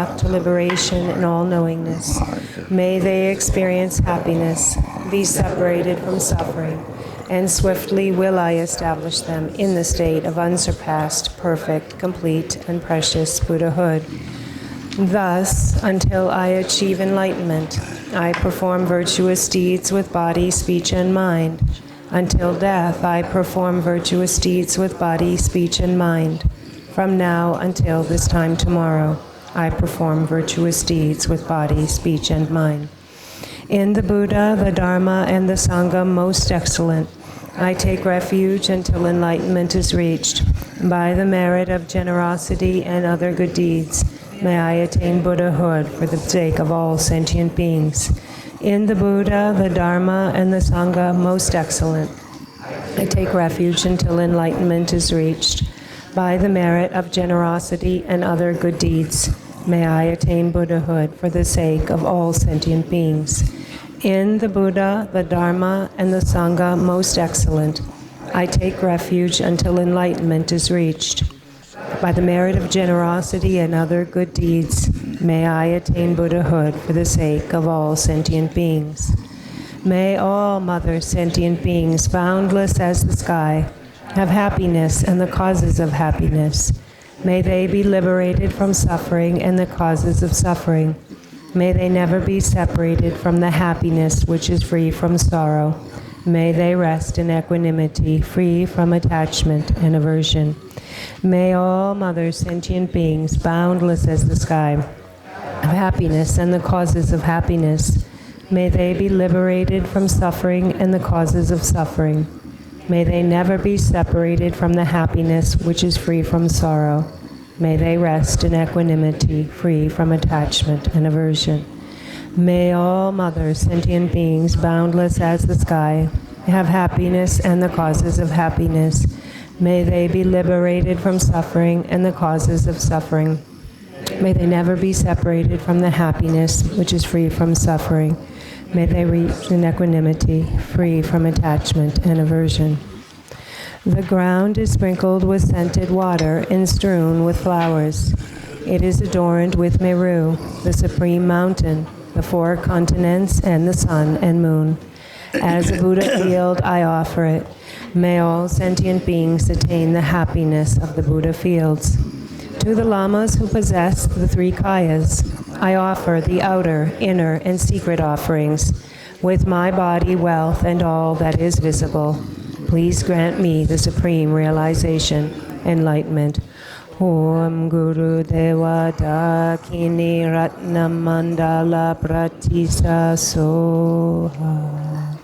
path to liberation in all knowingness. May they experience happiness, be separated from suffering, and swiftly will I establish them in the state of unsurpassed, perfect, complete, and precious Buddhahood. Thus, until I achieve enlightenment, I perform virtuous deeds with body, speech, and mind. Until death, I perform virtuous deeds with body, speech, and mind. From now until this time tomorrow, I perform virtuous deeds with body, speech, and mind. In the Buddha, the Dharma, and the Sangha most excellent, I take refuge until enlightenment is reached. By the merit of generosity and other good deeds, may I attain Buddhahood for the sake of all sentient beings. In the Buddha, the Dharma, and the Sangha most excellent, I take refuge until enlightenment is reached. By the merit of generosity and other good deeds, may I attain Buddhahood for the sake of all sentient beings. In the Buddha, the Dharma, and the Sangha most excellent, I take refuge until enlightenment is reached. By the merit of generosity and other good deeds, may I attain Buddhahood for the sake of all sentient beings. May all mother sentient beings, boundless as the sky, have happiness and the causes of happiness. May they be liberated from suffering and the causes of suffering. May they never be separated from the happiness which is free from sorrow. May they rest in equanimity, free from attachment and aversion. May all mother sentient beings, boundless as the sky, have happiness and the causes of happiness. May they be liberated from suffering and the causes of suffering. May they never be separated from the happiness which is free from sorrow. May they rest in equanimity, free from attachment and aversion. May all mother sentient beings, boundless as the sky, have happiness and the causes of happiness. May they be liberated from suffering and the causes of suffering. May they never be separated from the happiness which is free from suffering. May they reach in equanimity, free from attachment and aversion. The ground is sprinkled with scented water and strewn with flowers. It is adorned with Meru, the supreme mountain, the 4 continents, and the sun and moon. As a Buddha field, I offer it. May all sentient beings attain the happiness of the Buddha fields. To the lamas who possess the 3 kayas, I offer the outer, inner, and secret offerings. With my body, wealth, and all that is visible, please grant me the supreme realization, enlightenment. Om Guru Deva Dakini Ratna Mandala Pratisa Soha.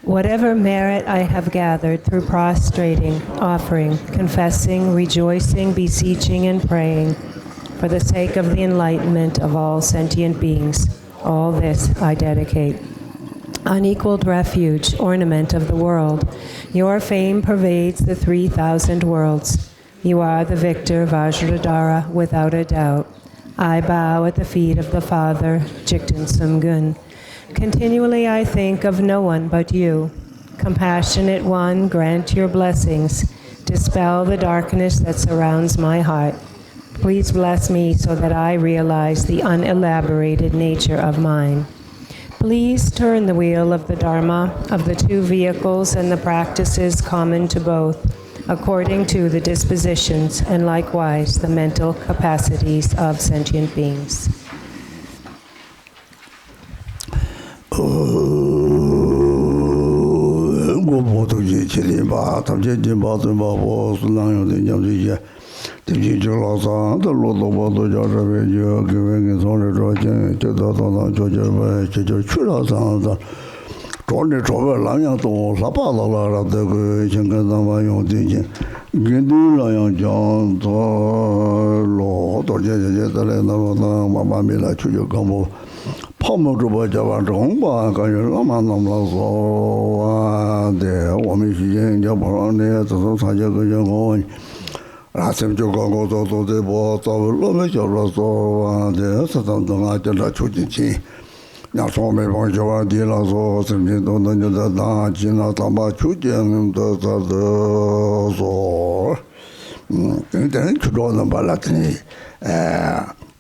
Whatever merit I have gathered through prostrating, offering, confessing, rejoicing, beseeching, and praying, for the sake of the enlightenment of all sentient beings, all this I dedicate. Unequaled refuge, ornament of the world, your fame pervades the 3,000 worlds. You are the victor, Vajradhara, without a doubt. I bow at the feet of the Father, Jigten Sumgun. Continually I think of no one but you. Compassionate One, grant your blessings. Dispel the darkness that surrounds my heart. Please bless me so that I realize the unelaborated nature of mine. Please turn the wheel of the Dharma, of the 2 vehicles and the practices common to both, according to the dispositions and likewise the mental capacities of sentient beings.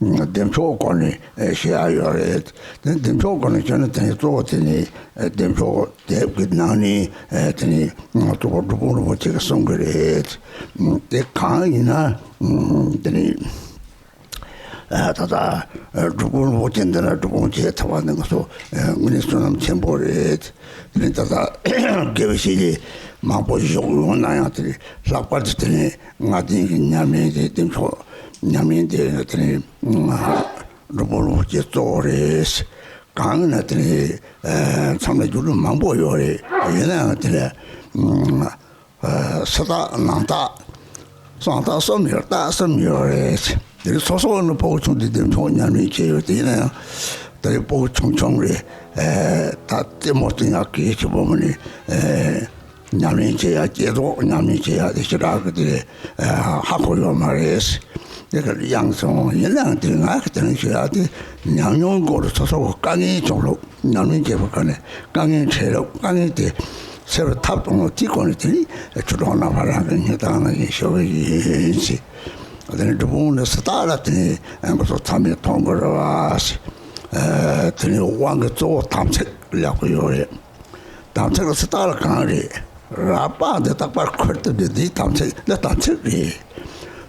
demcho koni shia yore demcho koni chana tani to tani demcho de gudnani tani to to chika songre de kaina tani Tata Dubun Jeetendra Dubun Tawana so Minister Symbolism then Tata Gevisi Mambo Yonayatri Lapatini Ngati Nyami Dimso Nyami de Dubun Jetores Kanatri Samajulu Mambo Yore Yenatri Sada Nanta Santa Samirta Samyores 소소한 보충이 된 종량이 제요되나 더 보충청리 다 때문에 aqui 보면이 냐미 제야 제도 냐미 제야 되시라거든 하고요 말이스 내가 양성 연락들은 아그때는 줘야지 냥용고로 소소 강이 쪽으로 냐미 제복하네 강이 체력 강이 돼 새로 탑동을 찍고는 되니 주로 하나 바라는 해당하는 쇼이지 then the moon is started and was a tummy tongueras. Tell one gets all Tamsic Lacoyore. Tamsic star canary. Rapa the Tapa curtain the Tamsic, the Tamsic.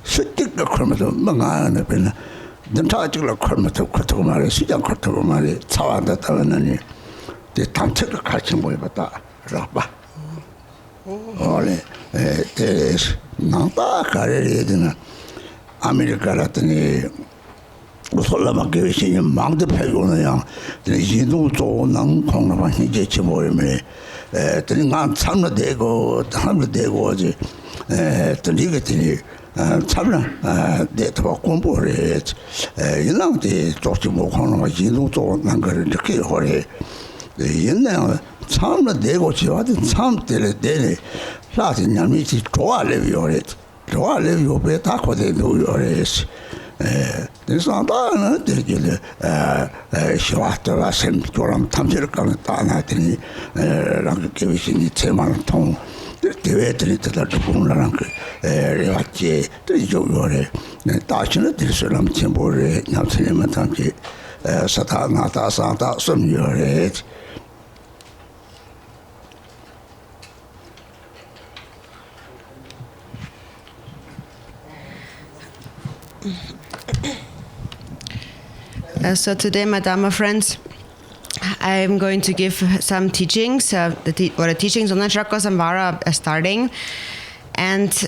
Should take the criminal Mangan and pin. The title of criminal Cotomari, Sijan Cotomari, Tawa the Tavanani. The Tamsic catching boy, but Rapa. Only there is Nanta carried dinner. America ratni usolama kevisin mangde pegona yang teni jindu to nang khongna ba hije chimoyme teni ngan chamna dego ji teni getini chamna de to kompore yinang de tochi mo khongna ba jindu to nang gar de hore yinang chamna dego ji wa de cham tele de la de nyami ji toa le yore Joa live your beta for the new yores. This on the Shwata Sem Joram Tamsirkan Tanatini, Rankivisin, Seman Tong, the veterinary to the Punrank, Revache, the Jogore, the Tachina, the Sulam Timbore, Namsinima Tanki, Satanata Santa, some yores. So today, my Dharma friends, I'm going to give some teachings, the teachings on the Cakrasamvara are starting. And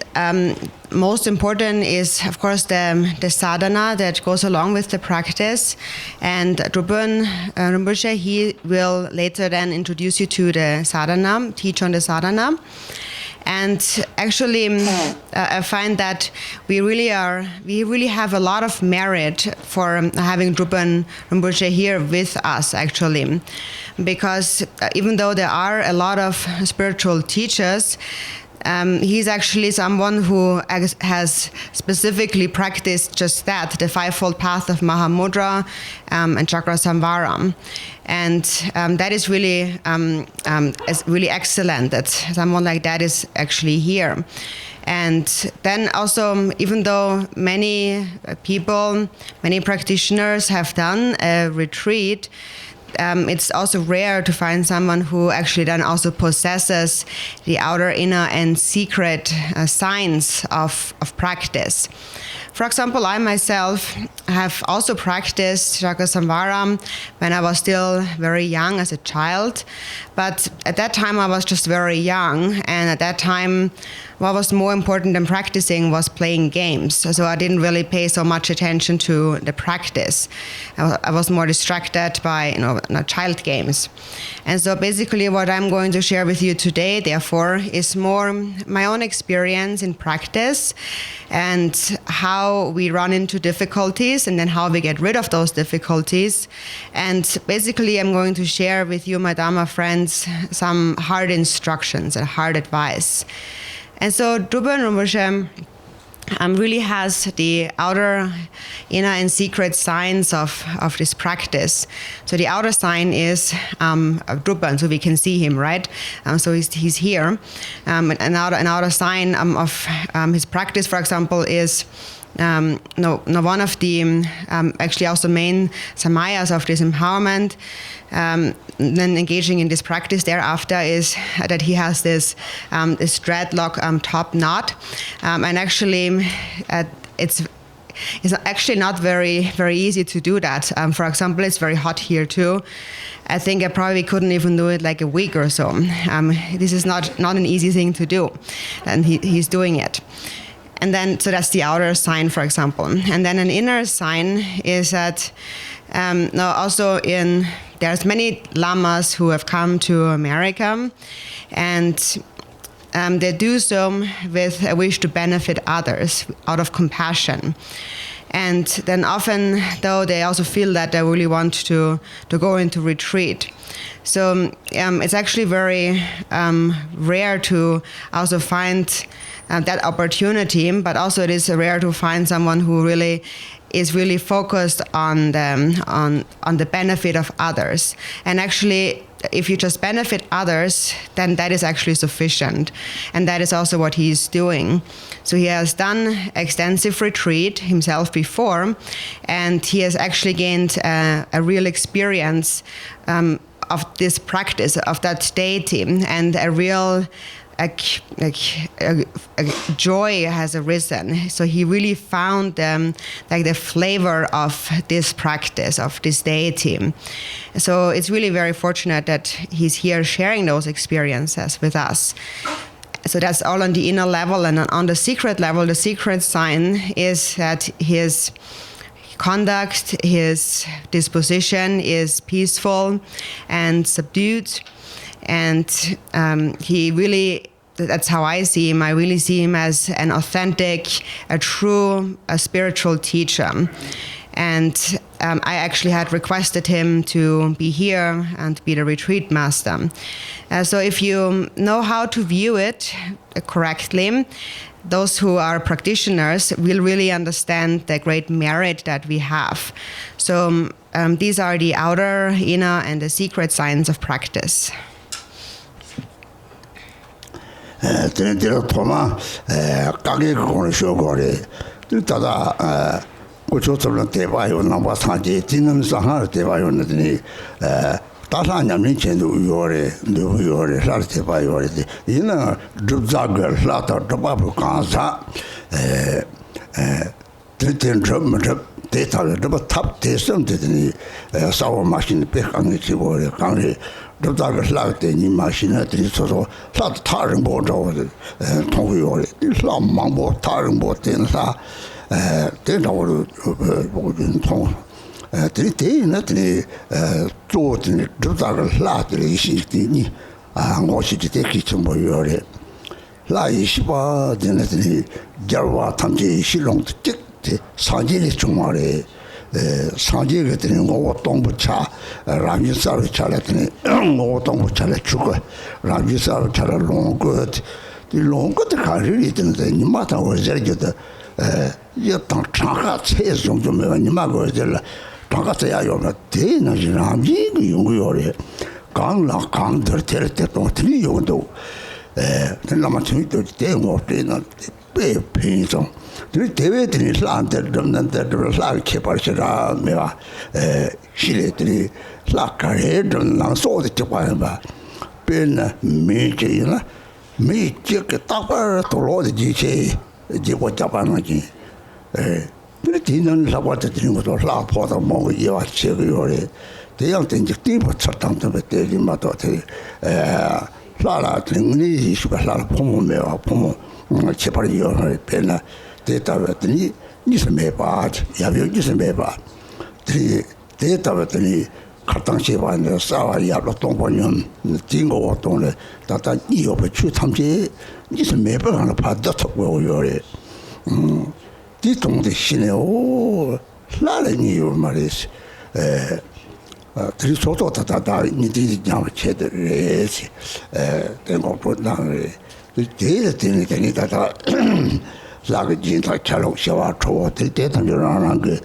most important is, of course, the sadhana that goes along with the practice. And Garchen Rinpoche, he will later then introduce you to the sadhana, teach on the sadhana. And actually, I find that we really have a lot of merit for having Garchen Rinpoche here with us, actually. Because even though there are a lot of spiritual teachers, he's actually someone who has specifically practiced just that, the fivefold path of Mahamudra and Cakrasamvara. And that is really excellent that someone like that is actually here. And then also, even though many people, many practitioners have done a retreat, it's also rare to find someone who actually then also possesses the outer, inner, and secret signs of practice. For example, I myself have also practiced Cakrasamvara when I was still very young as a child. But at that time, I was just very young. And at that time, what was more important than practicing was playing games. So I didn't really pay so much attention to the practice. I was more distracted by child games. And so basically what I'm going to share with you today, therefore, is more my own experience in practice and how we run into difficulties and then how we get rid of those difficulties. And basically I'm going to share with you, my Dharma friends, some hard instructions and hard advice. And so Garchen Rinpoche really has the outer, inner, and secret signs of this practice. So the outer sign is Garchen, so we can see him, right? So he's here. An outer sign of his practice, for example, is one of the actually also main samayas of this empowerment, then engaging in this practice thereafter, is that he has this dreadlock top knot, and actually it's actually not very easy to do that. For example, it's very hot here too. I think I probably couldn't even do it like a week or so. This is not an easy thing to do, and he's doing it. And then, so that's the outer sign, for example. And then an inner sign is that there's many lamas who have come to America, and they do so with a wish to benefit others out of compassion. And then often, though, they also feel that they really want to go into retreat. So it's actually very rare to also find that opportunity, but also it is rare to find someone who is really focused on the benefit of others. And actually, if you just benefit others, then that is actually sufficient. And that is also what he's doing. So he has done extensive retreat himself before, and he has actually gained a real experience of this practice, of that deity, and a real a joy has arisen. So he really found the flavor of this practice, of this deity. So it's really very fortunate that he's here sharing those experiences with us. So that's all on the inner level. And on the secret level, the secret sign is that his conduct, his disposition is peaceful and subdued. And he really, that's how I see him. I really see him as an authentic, a true, spiritual teacher. And I actually had requested him to be here and be the retreat master. So if you know how to view it correctly, those who are practitioners will really understand the great merit that we have. So these are the outer, inner, and the secret signs of practice. Tata kuchotobla tebayo namba sanje tinam sahar tebayo nadini tasa nyamni chendu yore sar tebayo de ina dubzagar lata dababu kansa Jeetendra data daba tap tesam tedini sawa machine pe kangi chibore kangi dubzagar lagte ni machine tini so sat taring bo do tongu yore islam mambo taring bo tensa then I will go to town. Today, nothing to do that lot is the watch it take it to Moyore. La Ishiba, then the Jarwa Tanji, Shilong to take the Sanjili Chumare, Sanji getting over Tombucha, Ramisar Chalatani, over Tombucha Chuka, Ramisar Chala long good. The long good carry it in the Nimata was there. Yatang Chaka says on the Nimago, Takataya, Tina, Jinami, Yuri, Gangla, Gang, the Territory, Yodo, the Lamatito, they were not pay pains on. The David in his land, the Lag Keparchera, Mera, Shilletri, Lakare, and so the Chapayama, Ben, Major, Major, Tapper, to Lord GJ. Jibo Japanaji. The Tiene Labata was a lot for the more year, Chevy. They don't think deep what sometimes of the Limatote. Lara, Tringni, Sugar Pomo, Pomo, Chepario, Pena, Data with the Nismeba, Yavu Nismeba. The data with the Cartancheva and the Sawa Yablotonium, the Tingo Otone, Tata Eo, but two times. This may be on a part that will you're this on the Shine, Latin, you Maris. Trisoto Tata, needed young cheddar, then go put down the data thing that Lagajin like Chalo Shawa, the data on your own.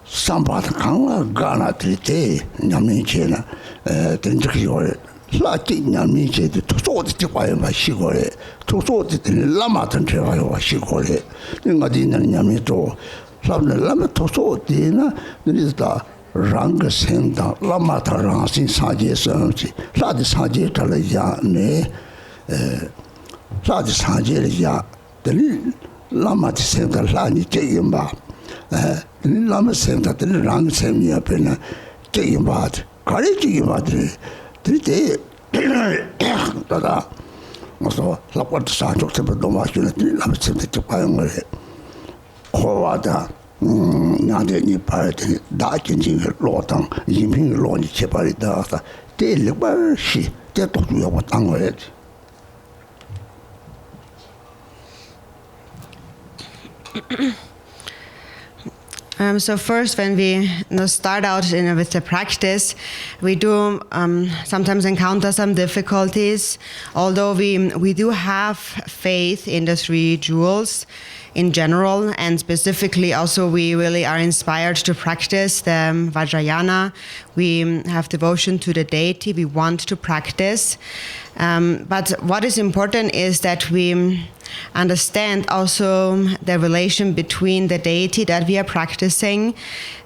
Somebody can Ghana Trite, Yamichena, then Latin Yamiche, to sort the Tipaya Shigore, to sort it in Lamatan Trevaya Shigore, 내가 디는 냠이도 라면 토소 디나 니다 랑 생다 라마타랑 신사제선지 라디 사제탈이야네 라디 사제리야 들 라마티 생다 라니 제임바 라마 생다 들 랑 생이야 베나 제임바 가리지 마드리 들이 다다 그래서 라포트 산족세부 도마시는 라마센터 접하는 코와다 나한테 파르티 다진진 로당 인민 로니 제발이다 텔레바시 대도주야 왔던 거예요. So first, when we start out with the practice, we do sometimes encounter some difficulties. Although we do have faith in the three jewels in general, and specifically also we really are inspired to practice the Vajrayana. We have devotion to the deity. We want to practice. But what is important is that we understand also the relation between the deity that we are practicing,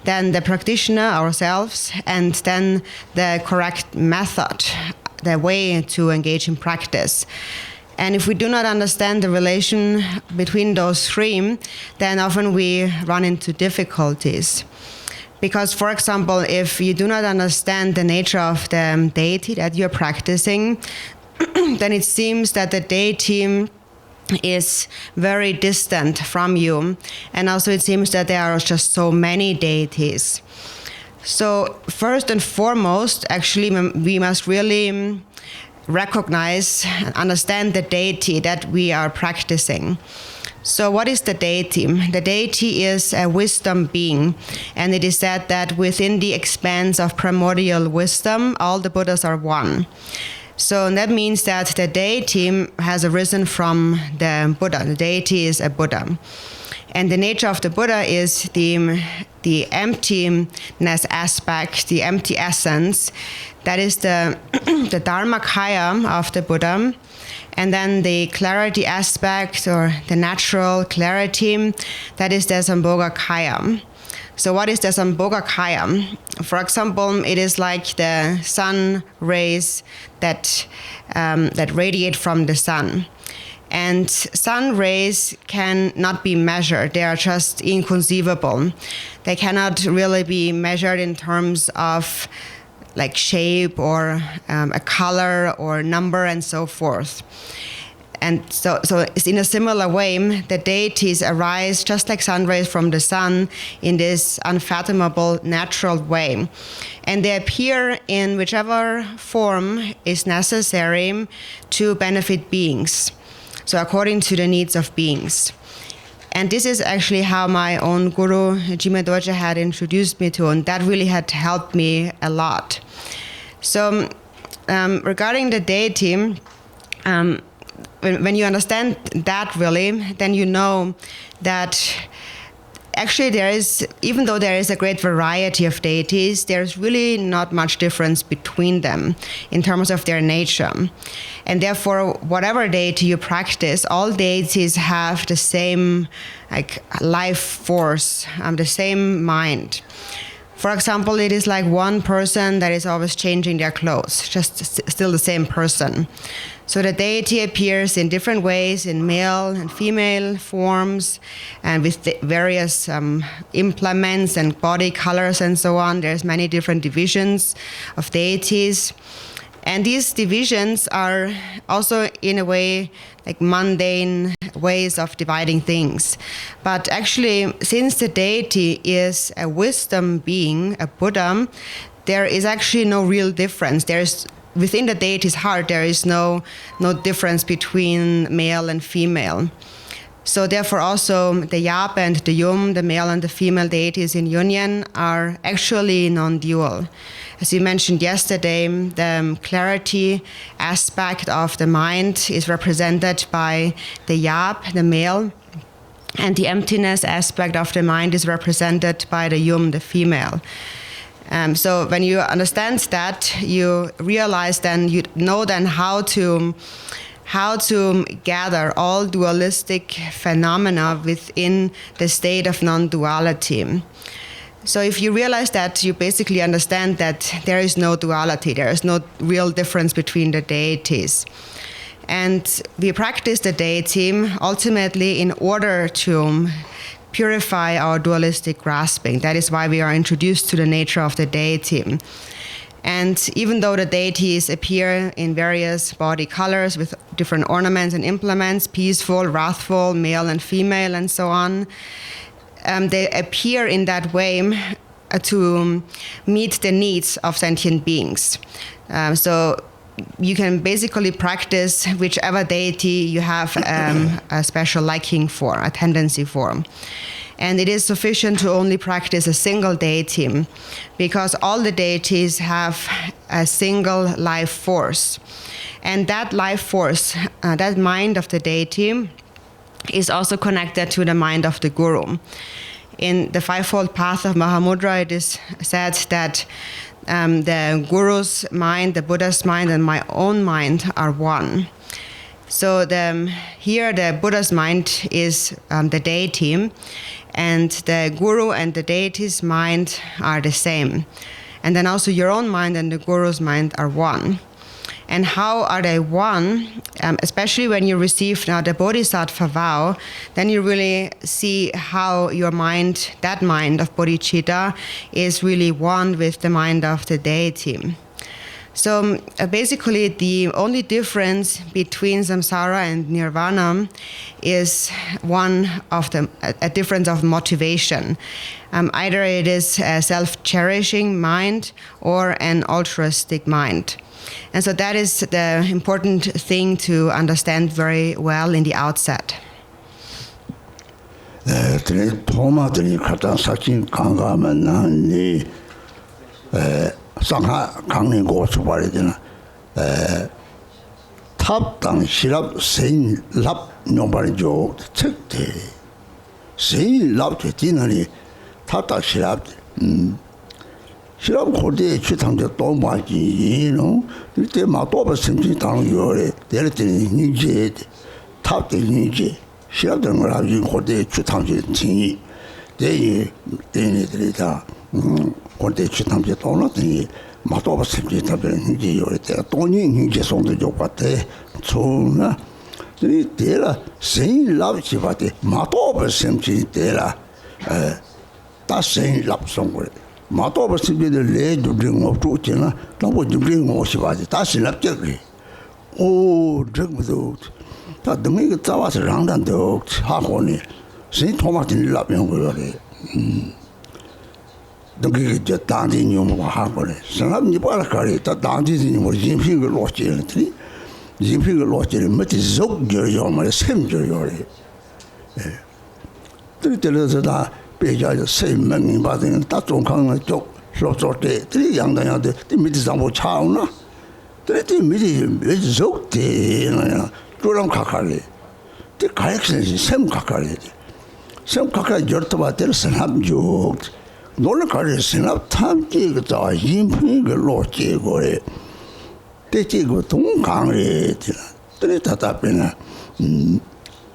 then the practitioner ourselves, and then the correct method, the way to engage in practice. And if we do not understand the relation between those three, then often we run into difficulties. Because, for example, if you do not understand the nature of the deity that you're practicing, then it seems that the deity is very distant from you. And also it seems that there are just so many deities. So first and foremost, actually, we must really recognize and understand the deity that we are practicing. So what is the deity? The deity is a wisdom being, and it is said that within the expanse of primordial wisdom, all the Buddhas are one. So that means that the deity has arisen from the Buddha. The deity is a Buddha. And the nature of the Buddha is the emptiness aspect, the empty essence. That is the Dharmakaya of the Buddha. And then the clarity aspect, or the natural clarity, that is the Sambhogakaya. So what is the Sambhogakaya? For example, it is like the sun rays that radiate from the sun. And sun rays cannot be measured. They are just inconceivable. They cannot really be measured in terms of like shape or a color or number and so forth. And so it's in a similar way, the deities arise just like sun rays from the sun in this unfathomable natural way. And they appear in whichever form is necessary to benefit beings. So according to the needs of beings. And this is actually how my own guru, Jime Dorje, had introduced me to, and that really had helped me a lot. So regarding the deity, when you understand that really, then you know that actually there is, even though there is a great variety of deities, there's really not much difference between them in terms of their nature. And therefore, whatever deity you practice, all deities have the same like life force, the same mind. For example, it is like one person that is always changing their clothes, just still the same person. So the deity appears in different ways, in male and female forms, and with various implements and body colors and so on. There's many different divisions of deities. And these divisions are also, in a way, like mundane ways of dividing things. But actually, since the deity is a wisdom being, a Buddha, there is actually no real difference. Within the deity's heart, there is no difference between male and female. So therefore also the Yap and the Yum, the male and the female deities in union, are actually non-dual. As you mentioned yesterday, the clarity aspect of the mind is represented by the Yap, the male, and the emptiness aspect of the mind is represented by the Yum, the female. So when you understand that, you realize then, you know then how how to gather all dualistic phenomena within the state of non-duality. So if you realize that, you basically understand that there is no duality, there is no real difference between the deities. And we practice the deity ultimately in order to purify our dualistic grasping. That is why we are introduced to the nature of the deity. And even though the deities appear in various body colors with different ornaments and implements, peaceful, wrathful, male and female, and so on, they appear in that way to meet the needs of sentient beings. So you can basically practice whichever deity you have a special liking for, a tendency for. And it is sufficient to only practice a single deity, because all the deities have a single life force. And that life force, that mind of the deity, is also connected to the mind of the guru. In the fivefold path of Mahamudra, it is said that the guru's mind, the Buddha's mind, and my own mind are one. So here the Buddha's mind is the deity, and the guru and the deity's mind are the same. And then also your own mind and the guru's mind are one. And how are they one? Especially when you receive now the Bodhisattva vow, then you really see how your mind, that mind of bodhicitta, is really one with the mind of the deity. So basically the only difference between samsara and nirvana is a difference of motivation. Either it is a self-cherishing mind or an altruistic mind. And so that is the important thing to understand very well in the outset. 상하 강릉 고수 말이잖아. 탑당 시랍 세인 랍 뇨바리죠. 책대. 세인 랍 되지나니 탑당 시랍. 시랍 고대 취탕제 또 많지노. 이때 마도바 심지 당 요래. 내려더니 이제 탑대 이제 시랍된 걸 아주 고대 취탕제 진이 대니들이다. 고대 취탐제 돈었더니 마도바 심지 답변 이제 요래 때가 돈이 이제 손도 좋았대. 좋나. 이 때라 세인 랍지바데 마도바 심지 때라 다 세인 랍송 거래. 마도바 심지들 레도 링 없잖아. 너무 링 없이바지 다시 랍적이. 오, 저거도 다 등이 잡아서 랑단도 하고니 세인 토마토 랍용 거래. 등기 저 당진이 뭐 하고래. 사람이 봐라가리 다 당진이 뭐 진피가 로치는데 진피가 로치를 mitte 속겨요 말 샘겨요래. 예. 들들어서 다 배자서 세명이 받은 다 종강을 쪽 로조때 들이 양당한테 밑에 장보 차오나. 들이 밑에 속대나 그런 각하래. 그 가액선이 샘 각하래. 샘 각하 열도바들 사람 juk 놀러 가르스나 탐지가 다 인피가 로치고래. 대지고 동강에 들이 다답이나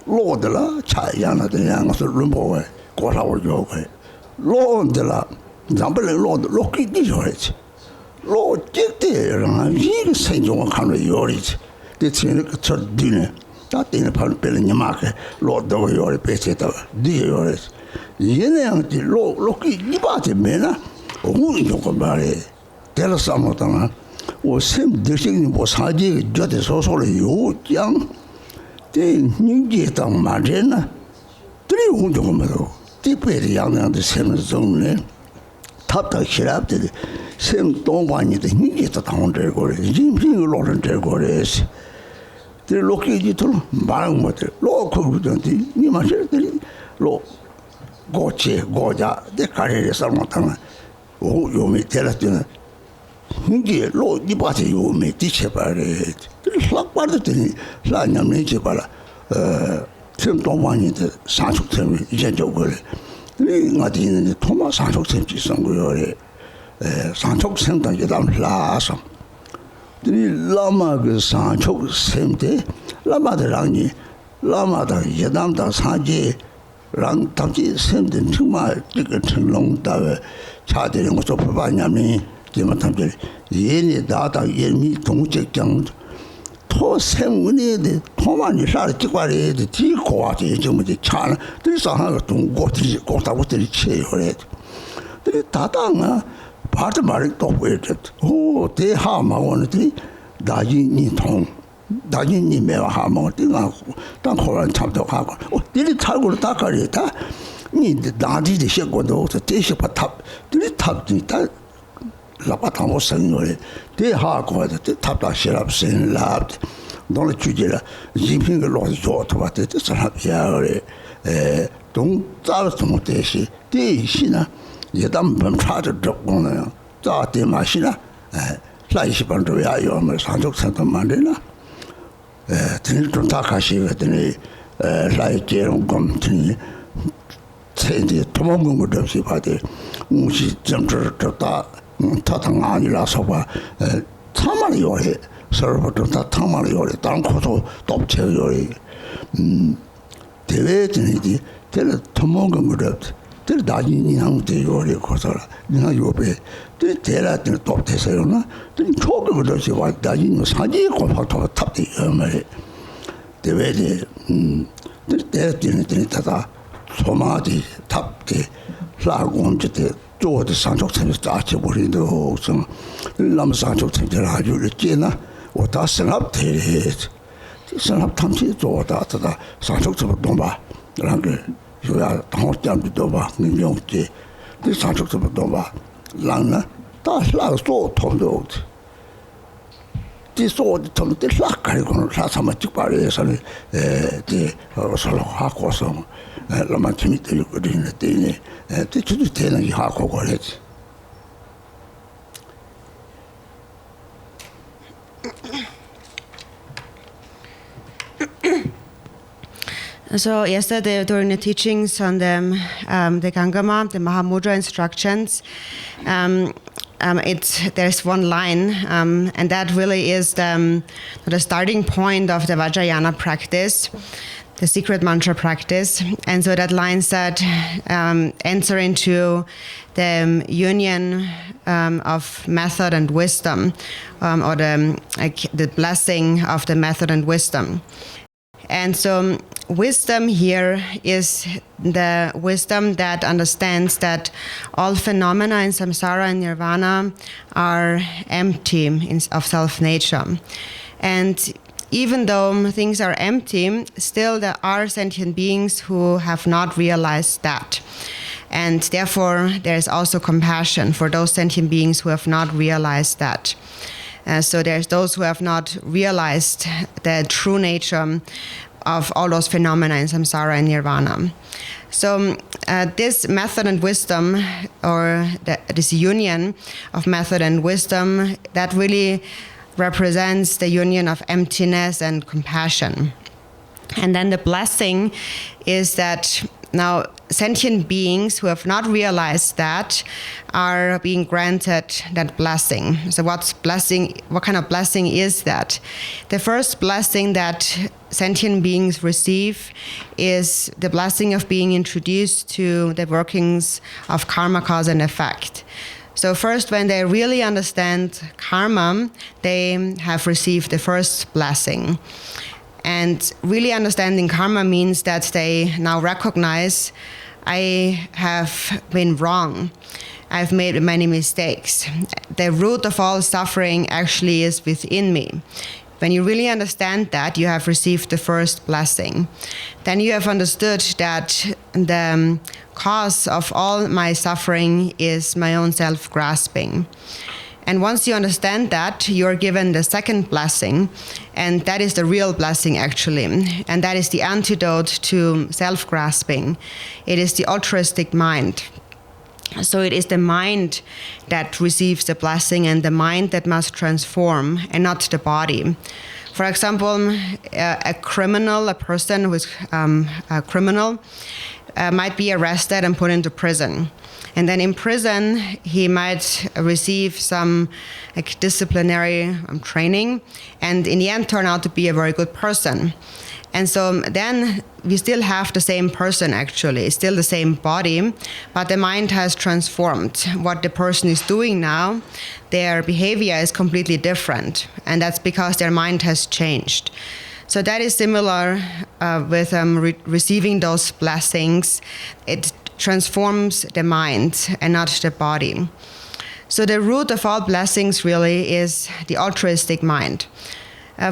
로들라 차야나들 양서 rum보에 고라오죠. 로들라 잠벌 로드 로키디 저래지. 로 찍대랑 이게 생존을 하는 요리지. 대체는 그 저디네. 다 때는 바로 별은 마게 로도 요리 배치다. 디 요리. 얘네한테 로키 이바지 메나 오늘 조금 말해. 데려서모다나 오셈 드시는 뭐 사지 저대 소소를 요장 대 닝게당 말이나 들이 운동하면서 디페리 양양의 셈을 정네 탑다 시랍들 셈 동관이도 닝게도 당원들 거래 진핑을 로는 될 거래스 들 로키지도 말은 못해 로코부던데 니 마셔들이 로 고체 고자 데 카레에서 못하나 오 요미 테라스는 이게 로 이바지 요미 디체바레 락 받더니 라냐면 제발 좀 동반이데 산속템이 이제 저거래 이 어디 있는데 토마 산속템 지선 거요래 산속템도 이제 다 라서 이 라마 그 산속템데 라마드 랑니 라마다 예담다 사지 랑 당지 샘든 정말 지금 청롱다에 차들인 것도 불반냐미 지만 탐들 예니 나다 예미 동적장 토 생문에 토만이 살 찍과리 뒤고와지 좀지 차는 들상하고 동고들이 고다고들이 체요래 들이 다당아 바드 말이 또 보여줘 오 대하마원들이 나진이 통 나진이 매와 하면 띵하고 땅 코란 참도 하고 들이 탈고를 닦아리다 니 나디디 시고도 대시파 탑 들이 탑지 다 라바타모 생노래 대하고 탑다 시랍신 랍 너를 주지라 지핑을 놓고 좋다바데 사람이야래 동자서 못대시 대시나 예담 범차도 적고는 자대 마시나 라이시반도 야요면 산족산도 만들나 드릴 좀 다가시거든요 라이제롱 검트니 세디 도망공을 없이 봐대 무시 점저다 타당 아니라서 봐 참말이 요래 서로부터 다 참말이 요래 다른 것도 돕체 요래 대외진이디 될 도망공을 없이 들 나진이 한테 요래 거서라 내가 요배 들 대라들 돕대서요나 들 초급을 없이 와 나진이 사지 공파도 탑대 말이 대외에 들 대라들이 다다 소마디 탑대 라고온지대 조어도 산족선을 따지 버리도 좀 남산족선을 아주 있지나 오다 생합대 생합 탐지 조어다 산족선 동바 랑게 요야 당호장도 봐 능용지 그 산족선 동바 랑나 다 라소 통도 디소드 통도 라가리고 라사마 찍바리에서는 서로 하고서 라마침이 들고 있는데 저도 되는 하고 그랬지. So yesterday during the teachings on the Gangama, the Mahamudra instructions, there's one line, and that really is the starting point of the Vajrayana practice, the secret mantra practice. And so that line said, enter into the union of method and wisdom, or the blessing of the method and wisdom. And so wisdom here is the wisdom that understands that all phenomena in samsara and nirvana are empty of self-nature. And even though things are empty, still there are sentient beings who have not realized that. And therefore, there is also compassion for those sentient beings who have not realized that. So there's those who have not realized the true nature of all those phenomena in samsara and nirvana. So this method and wisdom, or this union of method and wisdom, that really represents the union of emptiness and compassion. And then the blessing is that now sentient beings who have not realized that are being granted that blessing. So what kind of blessing is that? The first blessing that sentient beings receive is the blessing of being introduced to the workings of karma, cause and effect. So first, when they really understand karma, they have received the first blessing. And really understanding karma means that they now recognize, I have been wrong. I've made many mistakes. The root of all suffering actually is within me. When you really understand that, you have received the first blessing. Then you have understood that the cause of all my suffering is my own self-grasping. And once you understand that, you are given the second blessing, and that is the real blessing actually. And that is the antidote to self-grasping. It is the altruistic mind. So it is the mind that receives the blessing and the mind that must transform, and not the body. For example, a criminal, a person who is a criminal, might be arrested and put into prison. And then in prison, he might receive some disciplinary training, and in the end turn out to be a very good person. And so then we still have the same person, actually. It's still the same body, but the mind has transformed. What the person is doing now, their behavior is completely different. And that's because their mind has changed. So that is similar with receiving those blessings. It transforms the mind and not the body. So the root of all blessings really is the altruistic mind.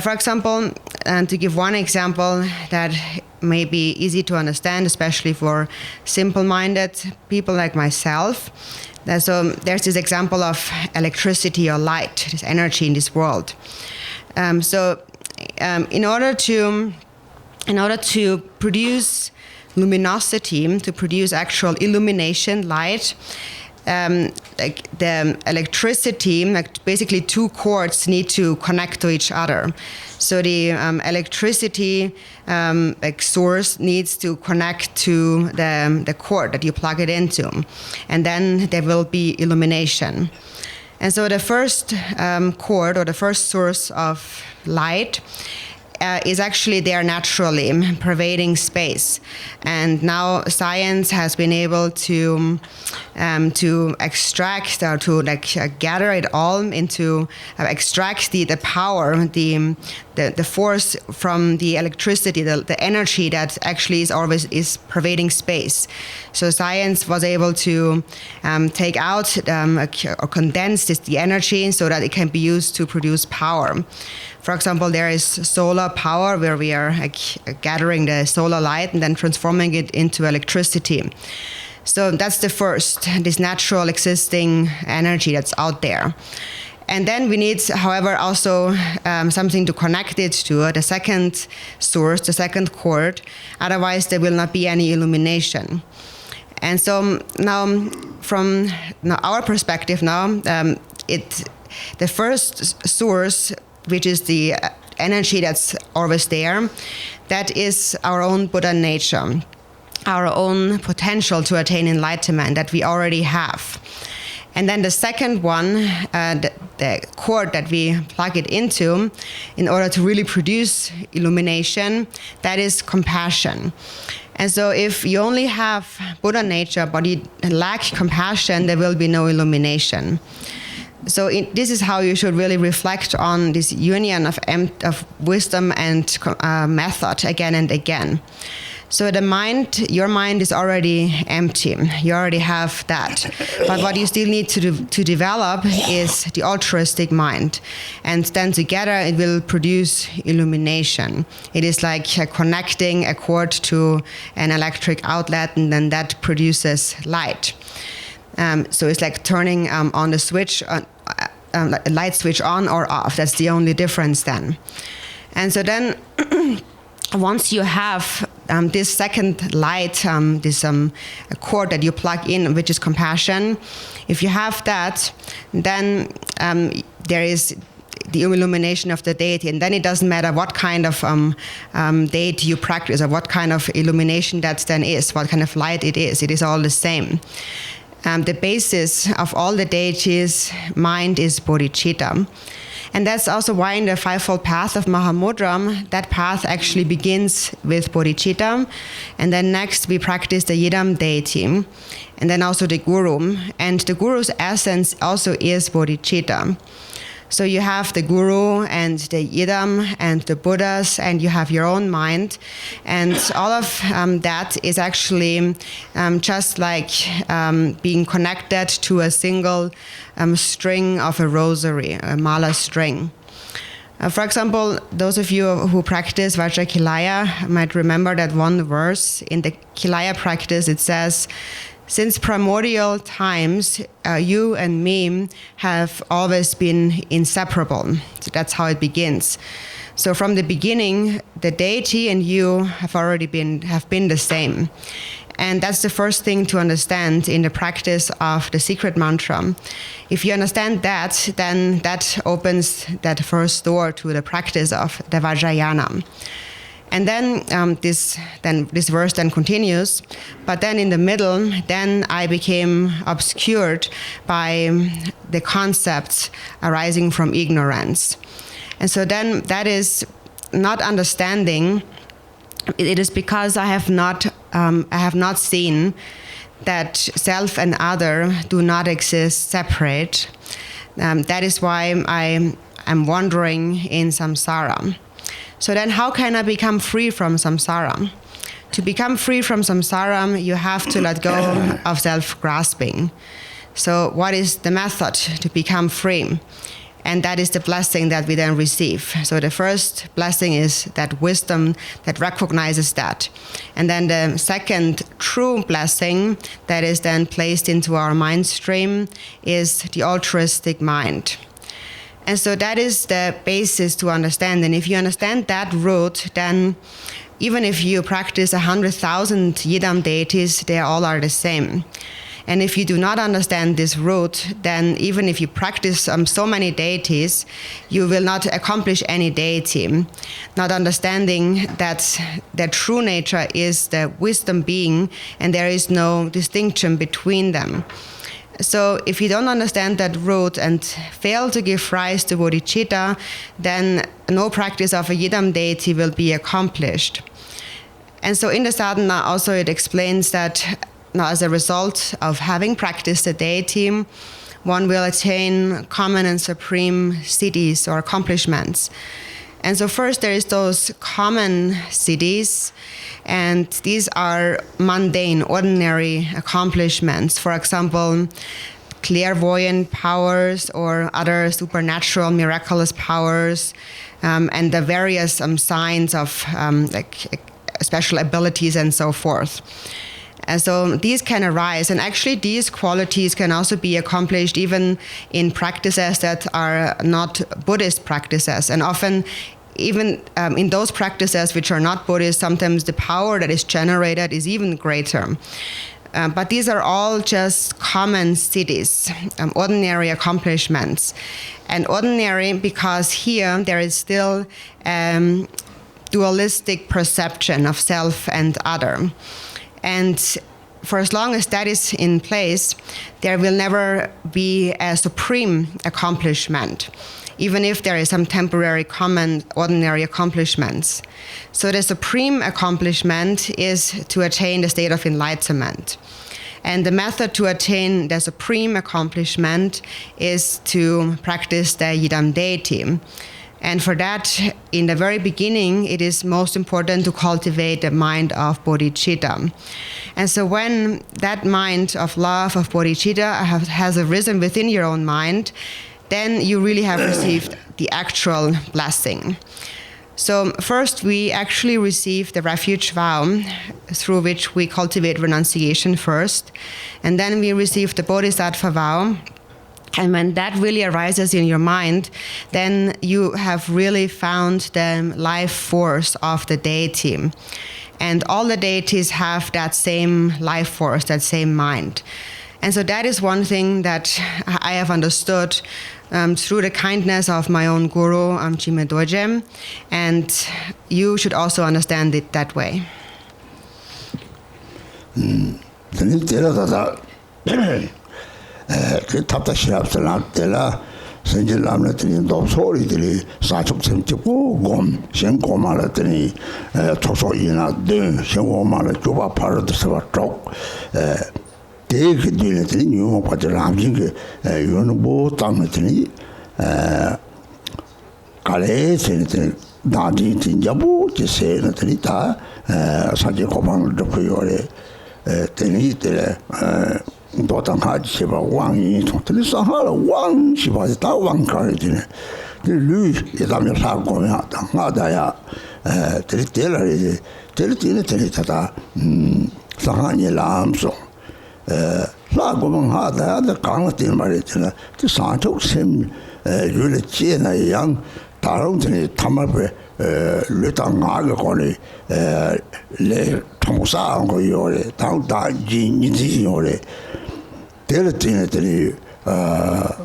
For example, and to give one example that may be easy to understand, especially for simple-minded people like myself. So there's this example of electricity or light, this energy in this world. In order to produce luminosity, to produce actual illumination, light, like the electricity, like basically two cords need to connect to each other. So the electricity source needs to connect to the cord that you plug it into, and then there will be illumination. And so the first cord or the first source of light is actually there naturally, pervading space. And now science has been able to extract or to gather it all into extract the power, the force from the electricity, the energy that actually is pervading space. So science was able to take out or condense the energy so that it can be used to produce power. For example, there is solar power where we are gathering the solar light and then transforming it into electricity. So that's the first, this natural existing energy that's out there. And then we need, however, also something to connect it to, the second source, the second cord. Otherwise, there will not be any illumination. And so now, from our perspective the first source, which is the energy that's always there, that is our own Buddha nature, our own potential to attain enlightenment that we already have. And then the second one, the cord that we plug it into in order to really produce illumination, that is compassion. And so if you only have Buddha nature but you lack compassion, there will be no illumination. So this is how you should really reflect on this union of wisdom and method again and again. So your mind is already empty. You already have that. But what you still need to develop is the altruistic mind. And then together it will produce illumination. It is like connecting a cord to an electric outlet, and then that produces light. So it's like turning on the switch, light switch on or off. That's the only difference then. And so then once you have this second light, this cord that you plug in, which is compassion, if you have that, then there is the illumination of the deity, and then it doesn't matter what kind of deity you practice or what kind of illumination that then is, what kind of light it is all the same. The basis of all the deities' mind is bodhicitta. And that's also why in the fivefold path of Mahamudra, that path actually begins with bodhicitta. And then next we practice the Yidam deity. And then also the Guru. And the Guru's essence also is bodhicitta. So you have the Guru and the Yidam and the Buddhas, and you have your own mind. And all of that is actually just like being connected to a single string of a rosary, a mala string. For example, those of you who practice Vajrakilaya might remember that one verse. In the Kilaya practice, it says, "Since primordial times, you and me have always been inseparable." So that's how it begins. So from the beginning, the deity and you have been the same. And that's the first thing to understand in the practice of the secret mantra. If you understand that, then that opens that first door to the practice of the Vajrayana. And then this verse then continues, but then in the middle, then I became obscured by the concepts arising from ignorance. And so then that is not understanding. It is because I have not seen that self and other do not exist separate. That is why I am wandering in samsara. So then how can I become free from samsara? To become free from samsara, you have to let go of self-grasping. So what is the method to become free? And that is the blessing that we then receive. So the first blessing is that wisdom that recognizes that. And then the second true blessing that is then placed into our mind stream is the altruistic mind. And so that is the basis to understand. And if you understand that root, then even if you practice 100,000 Yidam deities, they all are the same. And if you do not understand this root, then even if you practice so many deities, you will not accomplish any deity. Not understanding that their true nature is the wisdom being, and there is no distinction between them. So if you don't understand that root and fail to give rise to bodhicitta, then no practice of a Yidam deity will be accomplished. And so in the sadhana also it explains that now, as a result of having practiced the deity, one will attain common and supreme siddhis or accomplishments. And so first there is those common siddhis, and these are mundane, ordinary accomplishments. For example, clairvoyant powers or other supernatural, miraculous powers, and the various signs of like special abilities and so forth. And so these can arise, and actually these qualities can also be accomplished even in practices that are not Buddhist practices. And often, even in those practices which are not Buddhist, sometimes the power that is generated is even greater. But these are all just common siddhis, ordinary accomplishments. And ordinary because here there is still dualistic perception of self and other. And for as long as that is in place, there will never be a supreme accomplishment, even if there is some temporary common ordinary accomplishments. So the supreme accomplishment is to attain the state of enlightenment. And the method to attain the supreme accomplishment is to practice the Yidam deity. And for that, in the very beginning, it is most important to cultivate the mind of bodhicitta. And so when that mind of love, of bodhicitta, has arisen within your own mind, then you really have received the actual blessing. So first, we actually receive the refuge vow, through which we cultivate renunciation first. And then we receive the bodhisattva vow. And when that really arises in your mind, then you have really found the life force of the deity. And all the deities have that same life force, that same mind. And so that is one thing that I have understood through the kindness of my own guru, Jime Dorje. And you should also understand it that way. 그 탑다 시랍스랑 때라 선질람들이 또 소리들이 사축점 찍고 곰 생고마라더니 토소이나 등 생고마라 조바파르드서 쪽 대그들이 뉴모파들 암진게 요는 뭐 땅들이 가래세들 나디 진짜부 제세들이 다 사제 고방을 듣고 요래 되니들 도당하지 봐 왕이 통틀 사하라 왕 시바지 다 왕가리네 르 예담을 사고면 하다야 들이텔라리 들이티네 상하니 람소 사고면 하다야 강한테 말이잖아 그 산초심 르르 지나 양 다른들이 담아버 르당하고 거리 레 통사한 거 요래 당다 진지 요래 데르티네들이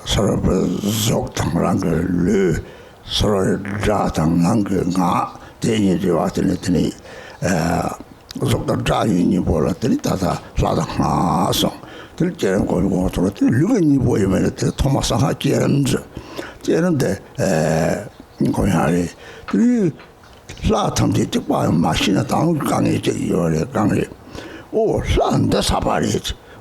서로 속당랑 그 서로 자당랑 그가 Tiene Tini, Dr. Jai Nibola, Tata, Lada Hassan, Till Jerem go to the Lugan boy, Thomas Jerem's Jerem Koyari, 拉他们就把马新的当刚一这有点刚一，哦，懒得啥把的，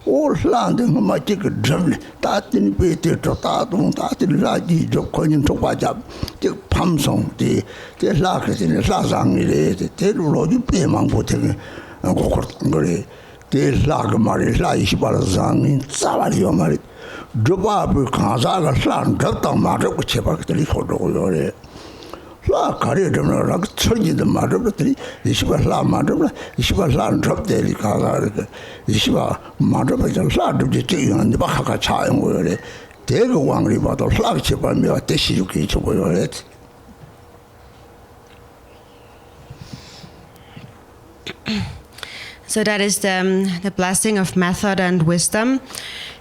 哦，懒得我妈这个人嘞，打的你别的做打动，打的垃圾做可能做把家，这旁上的这拉个的拉上的嘞，这路路就别忙不停，我讲个嘞，这拉个嘛嘞，拉一些把它上的，咋把的要嘛嘞，这把不看啥个懒这当嘛这个切把这里说这个要嘞。 라 가리 좀 라, 철기도 말어버더니 이시바 라 말어버 이시바 라 접대리 가가 이시바 말어버 라 접지 찌는데 바가 차용 거래 대거 왕리 봐도 라 쳐봐면 대시죽이 쳐보여래 So that is the blessing of method and wisdom.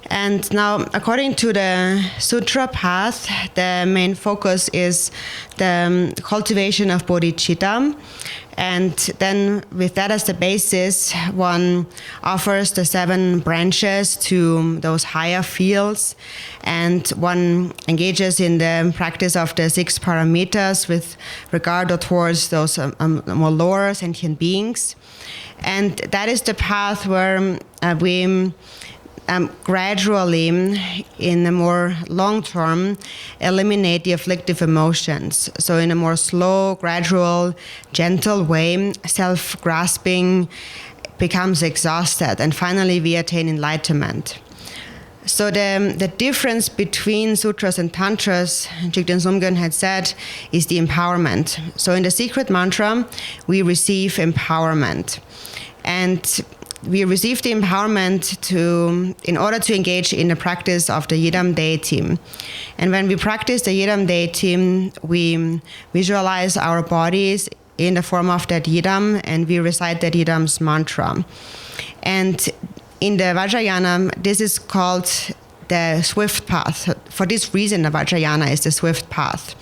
And now, according to the Sutra path, the main focus is the cultivation of bodhicitta. And then with that as the basis, one offers the 7 branches to those higher fields. And one engages in the practice of the 6 paramitas with regard towards those more lower sentient beings. And that is the path where we gradually, in a more long term, eliminate the afflictive emotions. So in a more slow, gradual, gentle way, self-grasping becomes exhausted, and finally we attain enlightenment. So the difference between sutras and tantras, Jigten Sumgön had said, is the empowerment. So in the secret mantra, we receive empowerment. And we receive the empowerment in order to engage in the practice of the Yidam deity. And when we practice the Yidam deity, we visualize our bodies in the form of that Yidam, and we recite that Yidam's mantra. And in the Vajrayana, this is called the swift path. For this reason, the Vajrayana is the swift path.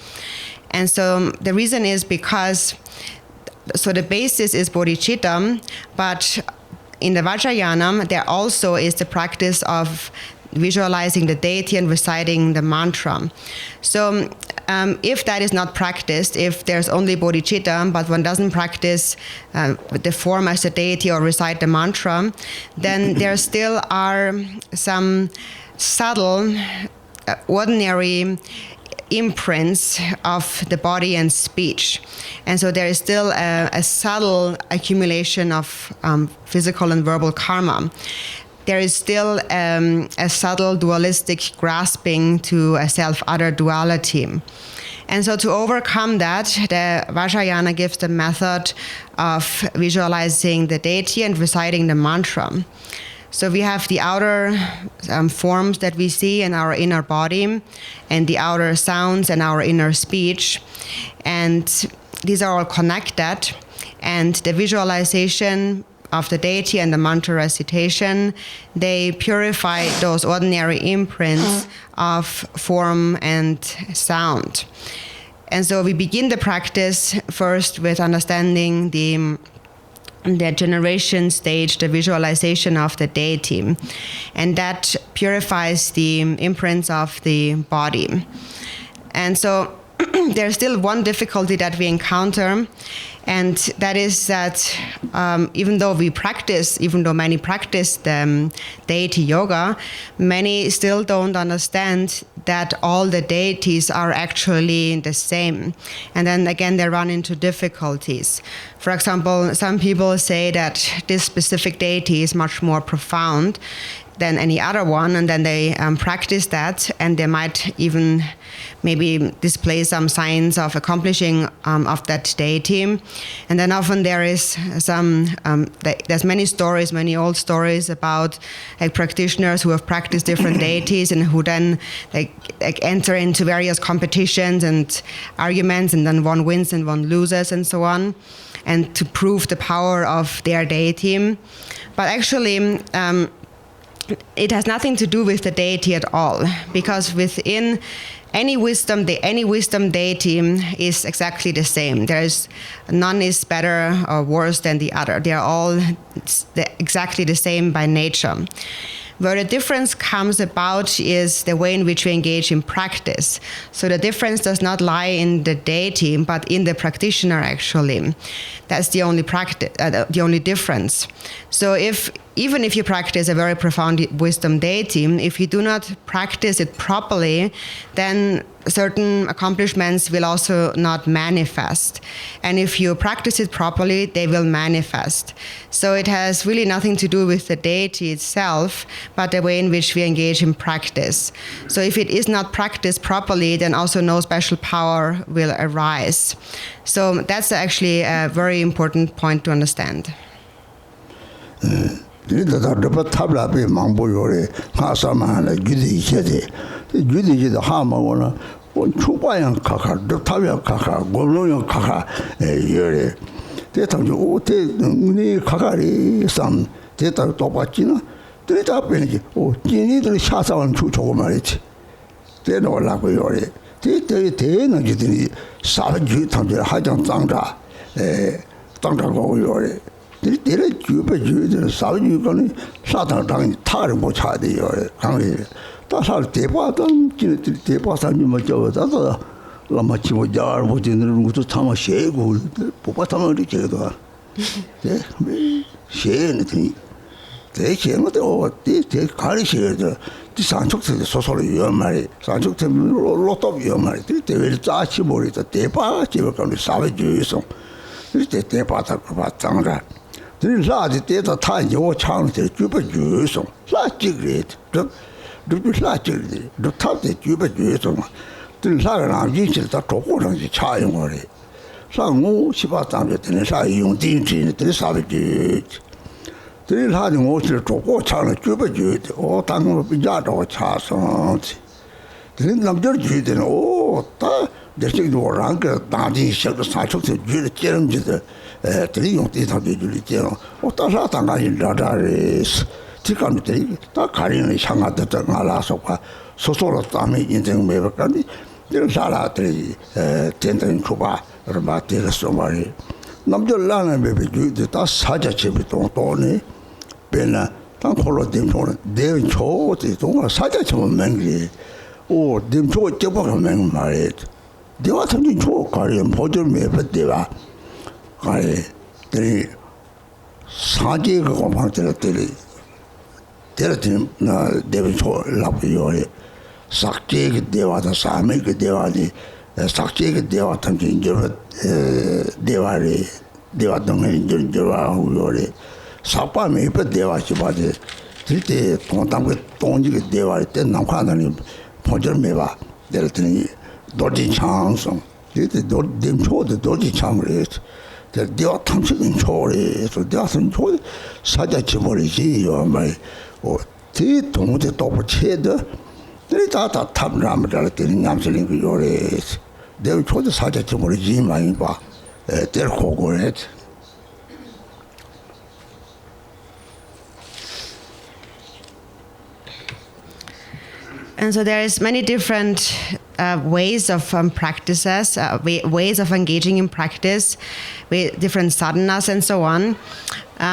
And so the reason is because, so the basis is bodhicitta, but in the Vajrayana, there also is the practice of visualizing the deity and reciting the mantra. So if that is not practiced, if there's only bodhicitta, but one doesn't practice the form as the deity or recite the mantra, then there still are some subtle, ordinary imprints of the body and speech. And so there is still a subtle accumulation of physical and verbal karma. There is still a subtle dualistic grasping to a self-other duality. And so to overcome that, the Vajrayana gives the method of visualizing the deity and reciting the mantra. So we have the outer forms that we see in our inner body, and the outer sounds and our inner speech. And these are all connected. And the visualization of the deity and the mantra recitation, they purify those ordinary imprints of form and sound. And so we begin the practice first with understanding the Degeneration Stage, the visualization of the deity. And that purifies the imprints of the body. And so there's still one difficulty that we encounter, and that is that even though many practice the deity yoga, many still don't understand that all the deities are actually the same. And then again, they run into difficulties. For example, some people say that this specific deity is much more profound than any other one, and then they practice that, and they might even maybe display some signs of accomplishing of that deity. And then often there is there's many old stories about practitioners who have practiced different deities and who then enter into various competitions and arguments, and then one wins and one loses and so on, and to prove the power of their deity. But actually, it has nothing to do with the deity at all, because within any wisdom deity is exactly the same. None is better or worse than the other. They are all exactly the same by nature. Where the difference comes about is the way in which we engage in practice. So the difference does not lie in the deity, but in the practitioner, actually. That's the only the only difference. So even if you practice a very profound wisdom deity, if you do not practice it properly, then certain accomplishments will also not manifest. And if you practice it properly, they will manifest. So it has really nothing to do with the deity itself, but the way in which we engage in practice. So if it is not practiced properly, then also no special power will arise. So that's actually a very important point to understand. And so there is many different ways of practices, ways of engaging in practice, with different sadhanas and so on.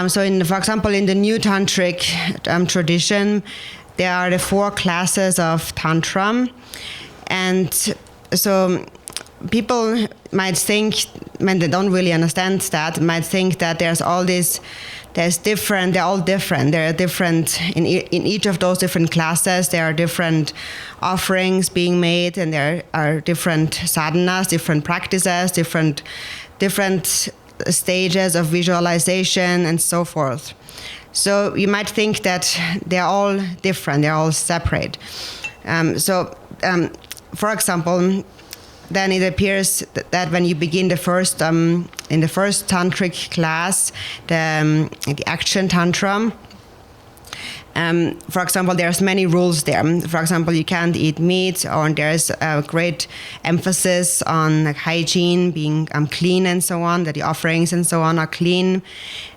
So for example, in the new Tantric tradition, there are the 4 classes of Tantra. And so people might think, when they don't really understand that, might think that they're all different, there are different, in each of those different classes, there are different offerings being made, and there are different sadhanas, different practices, different stages of visualization, and so forth. So you might think that they're all different, they're all separate. For example, then it appears that when you begin the first, in the first tantric class, the action tantra, for example, there's many rules there. For example, you can't eat meat, or there's a great emphasis on hygiene, being clean and so on, that the offerings and so on are clean.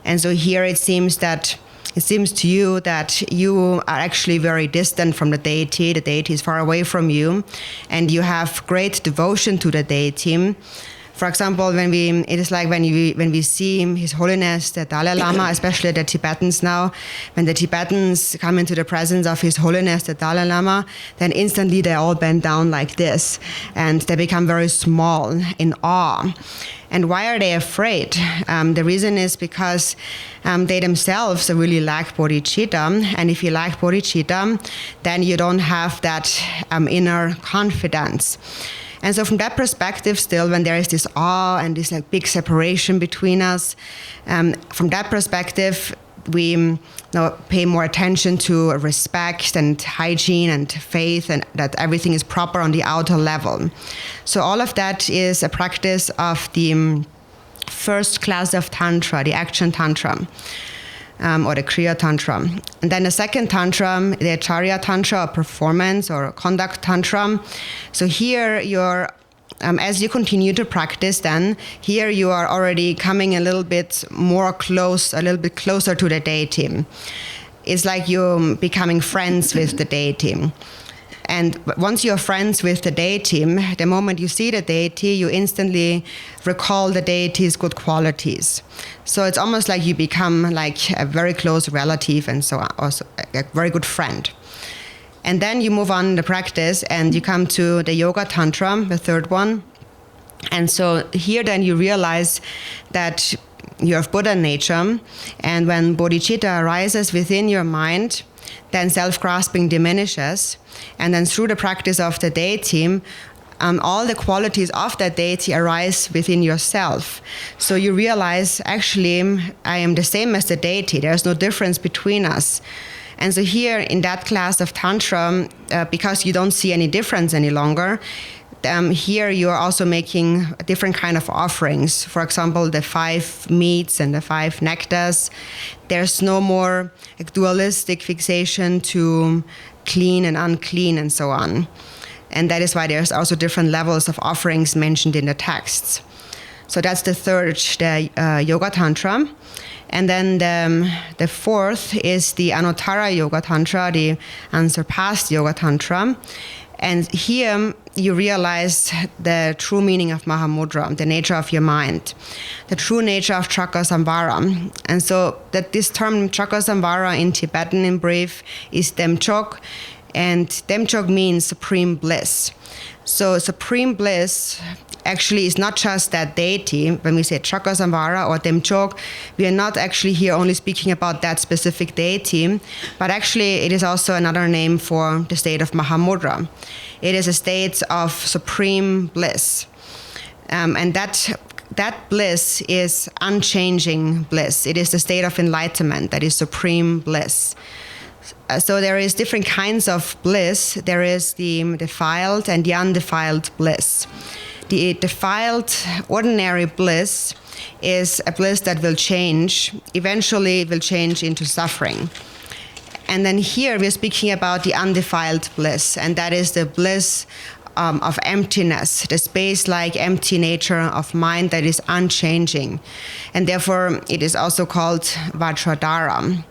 And so here it seems that it seems to you that you are actually very distant from the deity is far away from you, and you have great devotion to the deity. For example, when we see His Holiness the Dalai Lama, especially the Tibetans now, when the Tibetans come into the presence of His Holiness the Dalai Lama, then instantly they all bend down like this, and they become very small in awe. And why are they afraid? The reason is because they themselves really lack bodhicitta, and if you lack bodhicitta, then you don't have that inner confidence. And so from that perspective still, when there is this awe and this like big separation between us, from that perspective, we pay more attention to respect and hygiene and faith, and that everything is proper on the outer level. So all of that is a practice of the first class of Tantra, the action Tantra. Or the Kriya Tantra. And then the second Tantra, the Acharya Tantra, or performance or conduct Tantra. So here you're, as you continue to practice then, here you are already coming a little bit closer to the deity. It's like you're becoming friends with the deity. And once you're friends with the deity, the moment you see the deity, you instantly recall the deity's good qualities. So it's almost like you become like a very close relative and so on, also a very good friend. And then you move on in the practice and you come to the Yoga Tantra, the third one. And so here then you realize that you have Buddha nature, and when bodhicitta arises within your mind, then self-grasping diminishes, and then through the practice of the deity, all the qualities of that deity arise within yourself. So you realize, actually, I am the same as the deity. There's no difference between us. And so here in that class of Tantra, because you don't see any difference any longer, here you are also making a different kind of offerings. For example, the 5 meats and the 5 nectars. There's no more dualistic fixation to clean and unclean and so on. And that is why there's also different levels of offerings mentioned in the texts. So that's the third, the Yoga Tantra. And then the fourth is the Anuttara Yoga Tantra, the unsurpassed Yoga Tantra. And here you realize the true meaning of Mahamudra, the nature of your mind, the true nature of Cakrasamvara. And so that this term Cakrasamvara in Tibetan in brief is Demchok, and Demchok means supreme bliss. So supreme bliss actually is not just that deity. When we say Cakrasamvara or Demchok, we are not actually here only speaking about that specific deity, but actually it is also another name for the state of Mahamudra. It is a state of supreme bliss. And that bliss is unchanging bliss. It is the state of enlightenment, that is supreme bliss. So there is different kinds of bliss. There is the defiled and the undefiled bliss. The defiled ordinary bliss is a bliss that will change. Eventually it will change into suffering. And then here we're speaking about the undefiled bliss, and that is the bliss of emptiness, the space-like empty nature of mind that is unchanging. And therefore it is also called Vajradhara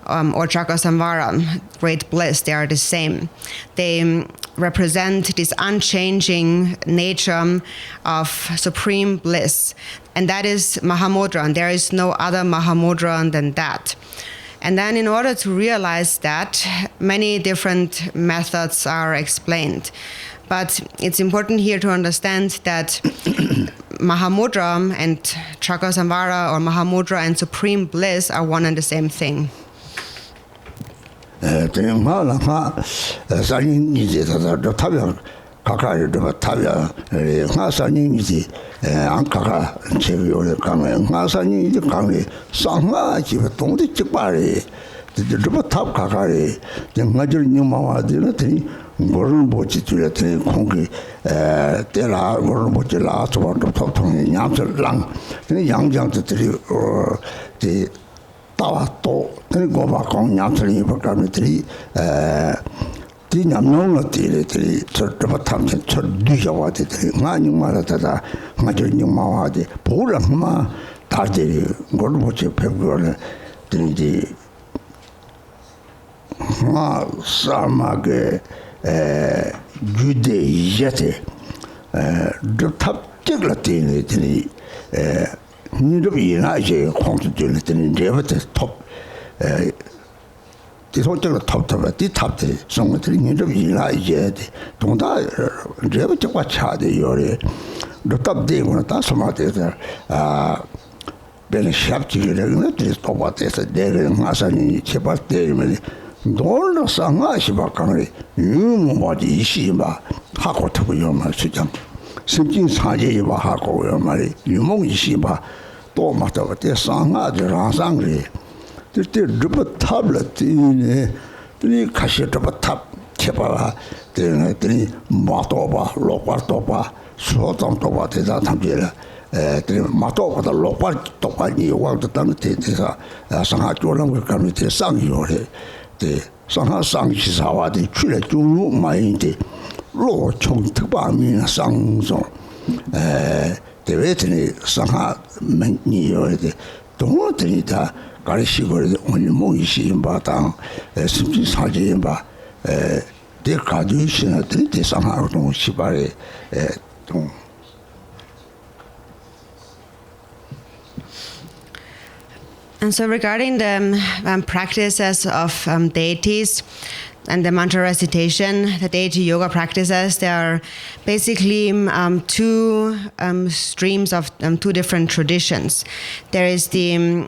or Cakrasamvara, great bliss. They are the same. They represent this unchanging nature of supreme bliss. And that is Mahamudra, and there is no other Mahamudra than that. And then in order to realize that, many different methods are explained. But it's important here to understand that Mahamudra and Cakrasamvara, or Mahamudra and supreme bliss, are one and the same thing. Samage Jude Yeti Top Tiglatini Nidobi constituted the top. The hotel top of the top, something in the village. Don't I never to watch how they are the top day when that's about it. Ben Shapti, this top what they said there in Hassan, Chepat, don't know some nice about Kari, you what is she about Hako to your Masjam. Something Sajiba Hako, your Mary, you moan Shiba, don't matter what they sang out the Ransangri. The drop a tablet in the cashet of a tap, Chepala, the Matoba, Lopartopa, Sotan Topa, the Tamjera, the Matopa, the Lopartopa, you want to tell me this Sanhajolam will come to Sang Yore, the Sanha Sang Shisawa, the Chile to my inti, Lo Chong Tuba mean Sang Song, the Vetini Sanha Meni, don't need that. Garishigor only Moishi in Batang, simply Sajimba, their graduation at the somehow don't Shibari. And so regarding the practices of deities and the mantra recitation, the deity yoga practices, there are basically two streams of two different traditions. There is the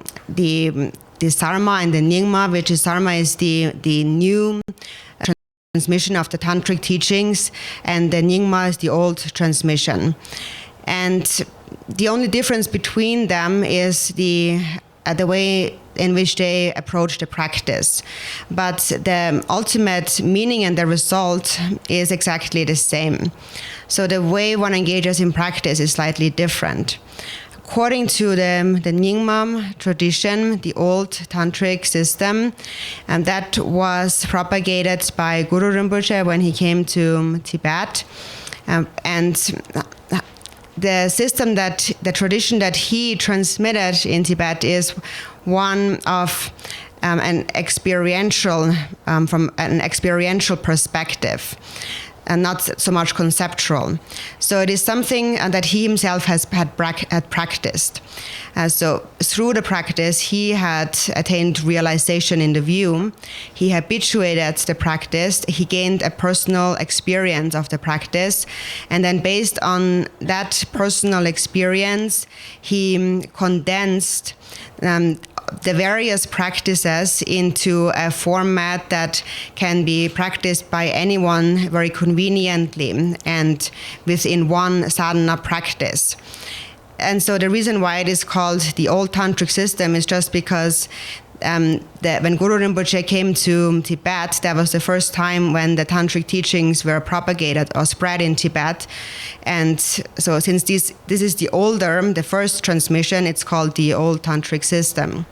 Sarma and the Nyingma, which is Sarma is the new transmission of the Tantric teachings, and the Nyingma is the old transmission. And the only difference between them is the way in which they approach the practice. But the ultimate meaning and the result is exactly the same. So the way one engages in practice is slightly different. According to the Nyingma tradition, the old Tantric system, and that was propagated by Guru Rinpoche when he came to Tibet. And the system the tradition that he transmitted in Tibet is one of an experiential, from an experiential perspective, and not so much conceptual. So it is something that he himself had practiced. So through the practice, he had attained realization in the view. He habituated the practice. He gained a personal experience of the practice. And then based on that personal experience, he condensed the various practices into a format that can be practiced by anyone very conveniently and within one sadhana practice. And so the reason why it is called the Old Tantric System is just because when Guru Rinpoche came to Tibet, that was the first time when the Tantric teachings were propagated or spread in Tibet. And so since this is the first transmission, it's called the Old Tantric System.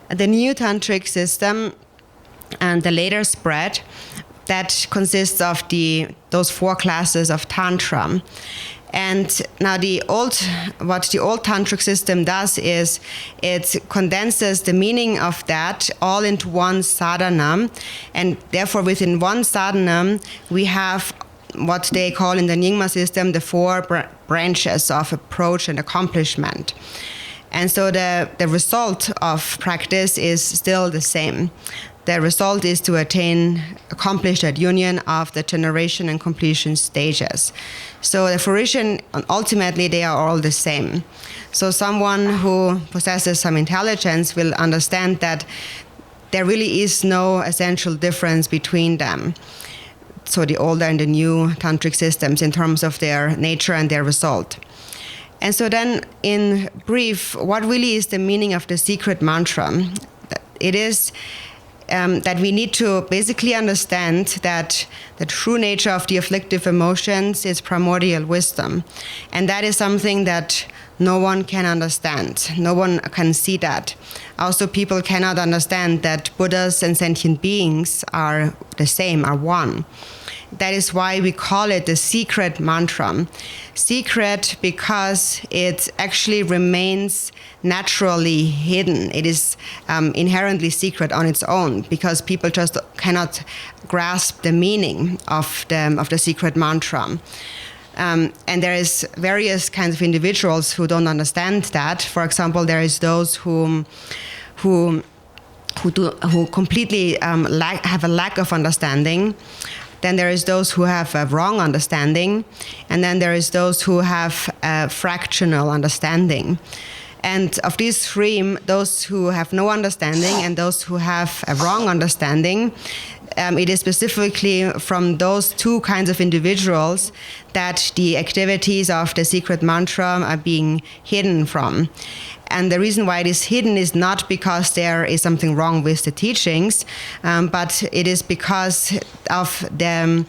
The new Tantric System and the later spread, that consists of those four classes of Tantra. And now what the old Tantric system does is it condenses the meaning of that all into one sadhana, and therefore within one sadhana we have what they call in the Nyingma system the four branches of approach and accomplishment. And so the result of practice is still the same. The result is to accomplish that union of the generation and completion stages. So the fruition, ultimately, they are all the same. So someone who possesses some intelligence will understand that there really is no essential difference between them. So the older and the new Tantric systems in terms of their nature and their result. And so then, in brief, what really is the meaning of the secret mantra? It is that we need to basically understand that the true nature of the afflictive emotions is primordial wisdom. And that is something that no one can understand. No one can see that. Also, people cannot understand that Buddhas and sentient beings are the same, are one. that is why we call it the secret mantra. Secret because it actually remains naturally hidden. It is inherently secret on its own because people just cannot grasp the meaning of the secret mantra. And there is various kinds of individuals who don't understand that. For example, there is those who completely have a lack of understanding. Then there is those who have a wrong understanding, and then there is those who have a fractional understanding. And of these three, those who have no understanding and those who have a wrong understanding, it is specifically from those two kinds of individuals that the activities of the secret mantra are being hidden from. And the reason why it is hidden is not because there is something wrong with the teachings, but it is because of the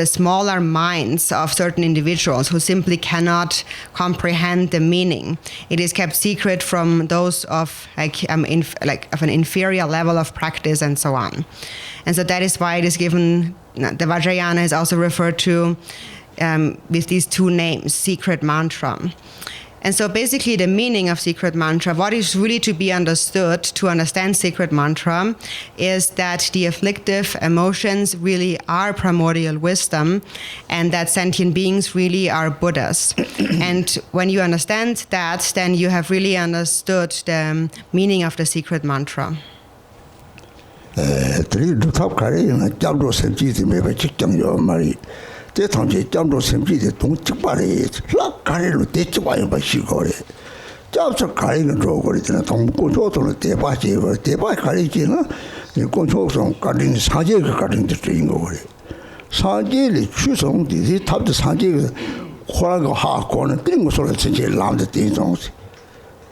smaller minds of certain individuals who simply cannot comprehend the meaning. It is kept secret from those of of an inferior level of practice and so on. And so that is why it is given, the Vajrayana is also referred to with these two names, secret mantra. And so basically the meaning of secret mantra, what is really to be understood to understand secret mantra, is that the afflictive emotions really are primordial wisdom and that sentient beings really are Buddhas. And when you understand that, then you have really understood the meaning of the secret mantra. Te tangche jamdo semji de dong chikpare la kare lo te chikpa yinpa shikore jabsa kare nga zhogore tina tong gongcho tono tepa chegore tepa kare che na gongcho song kare ni sanje ka kare ni te yingore sanje li chu song di si tabde sanje ka khora ka haa kone tingo sola tsenche lambda ting song si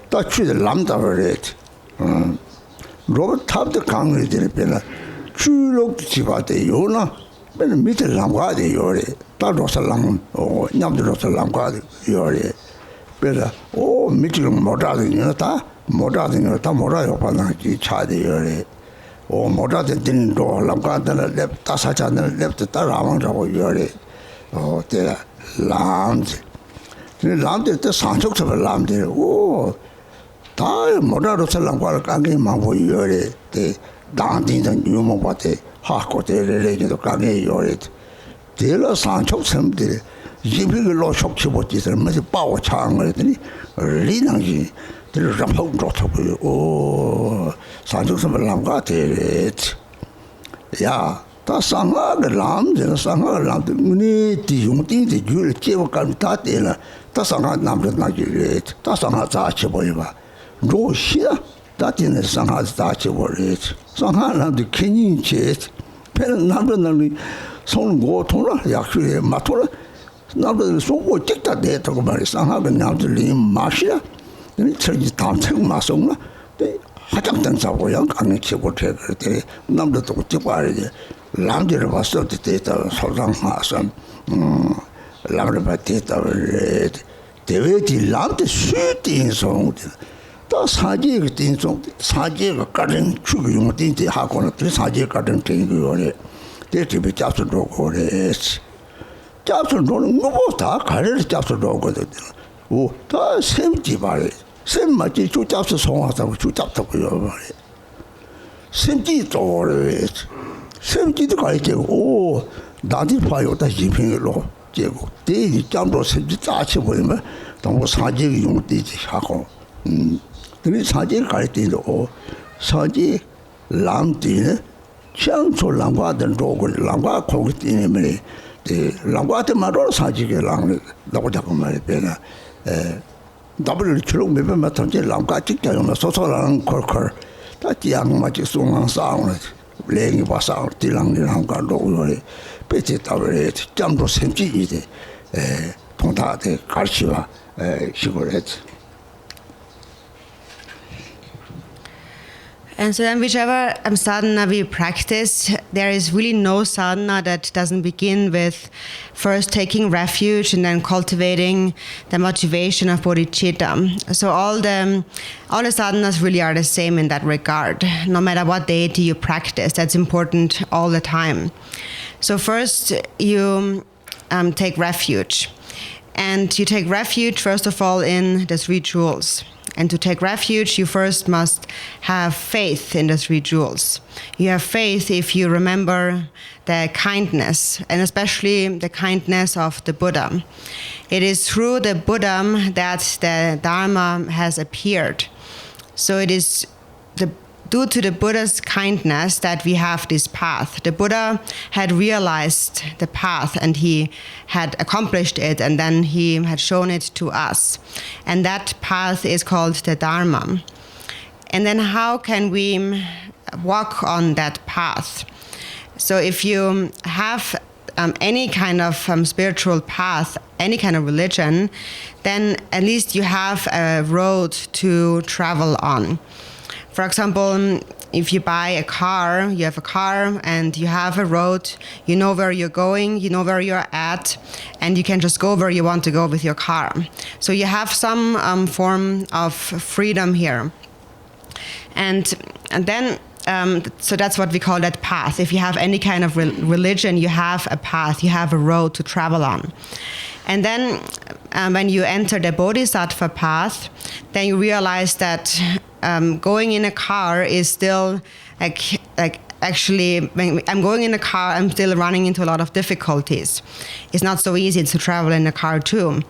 ta chu de lambda varet roba tabde kangre tina pena chu lok chipa de yo na But mitte lamgade yore, ta rosa lang, oh, nyamde rosa lamgade yore. But oh, mitte modade ta modade ta modayo pana ki chade yore. Oh, modade din do lamgade lep ta sacha lep ta ramang jago yore. Oh, te lamde. Te lamde te sanchok sa lamde. Oh, ta modade rosa lamgade kange mangbo yore. Te dang din dan yumo pate. 하고대 레레기도 강에 요래 데라 산촉 섬들 지비를 로속 치보지들 뭐지 빠워 창을 했더니 리낭지 들 rapong 좋다고요 오 산촉 섬을 남가 데레 야다 상하가 남들 상하가 남들 문이 디용띵데 줄 제고 간다 데라 다 상하 남들 나기래 다 상하 자치 보이봐 로시야 다 Tiene 상하 자치 보래 상하 남들 ken인체 pen 남들이 손 고통라 약수에 맞돌아 남들 손고 찍다 대다고 말이 상하가 남들이 마시야 이 저기 담책 마송나 때 화장단 사고야 강에 치고 되게 남들도 찍봐야지 남들을 봤을 때 대다 소장하서 남들 봤다 대외지 남들 수팅 송 다 사지가 띵송 사지가 가는 추기용 띵지 하고는 그 사지 가는 띵거래 대집에 잡서도 거래 잡서도는 뭐다 가래를 잡서도 거거든 오다 샘지 말에 샘맞지 주 잡서 송하다고 주 잡다고요 말에 샘지 또래 샘지도 가이고 오 나디 파요다 지핑으로 제고 대지 잠도 샘지 짜치 보이면 너무 사지 용 띵지 하고 근데 사지를 갈 때도 사지 람띠는 창초 람과든 로글 람과 거기 때문에 람과한테 말로 사지게 람 나고 자꾸 말해 배나 더블 출력 몇번 맞던지 람과 찍자면 소소랑 컬컬 다 지양 맞지 송한 싸우는 랭이 봐서 딜랑이랑 가로를 배치 더블에 잠도 샘지이데 통다대 갈시와 시골에 And so then whichever sadhana we practice, there is really no sadhana that doesn't begin with first taking refuge and then cultivating the motivation of bodhicitta. So all the sadhanas really are the same in that regard. No matter what deity you practice, that's important all the time. So first you take refuge. And you take refuge, first of all, in the 3 jewels. And to take refuge, you first must have faith in the 3 jewels. You have faith if you remember the kindness, and especially the kindness of the Buddha. It is through the Buddha that the Dharma has appeared. So it is due to the Buddha's kindness that we have this path. The Buddha had realized the path and he had accomplished it, and then he had shown it to us. And that path is called the Dharma. And then how can we walk on that path? So if you have any kind of spiritual path, any kind of religion, then at least you have a road to travel on. For example, if you buy a car, you have a car and you have a road, you know where you're going, you know where you're at, and you can just go where you want to go with your car. So you have some form of freedom here. And then, so that's what we call that path. If you have any kind of religion, you have a path, you have a road to travel on. And then when you enter the Bodhisattva path, then you realize that going in a car is still like actually, when I'm going in a car, I'm still running into a lot of difficulties. It's not so easy to travel in a car too.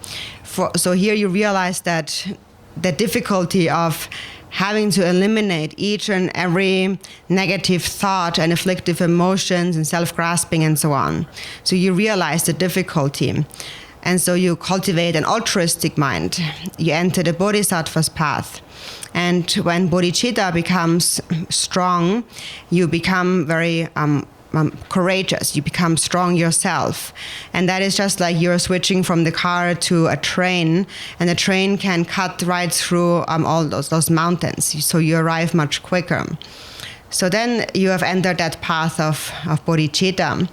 So here you realize that the difficulty of having to eliminate each and every negative thought and afflictive emotions and self-grasping and so on. So you realize the difficulty. And so you cultivate an altruistic mind. You enter the Bodhisattva's path. And when bodhicitta becomes strong, you become very courageous. You become strong yourself. And that is just like you're switching from the car to a train, and the train can cut right through all those mountains. So you arrive much quicker. So then you have entered that path of bodhicitta.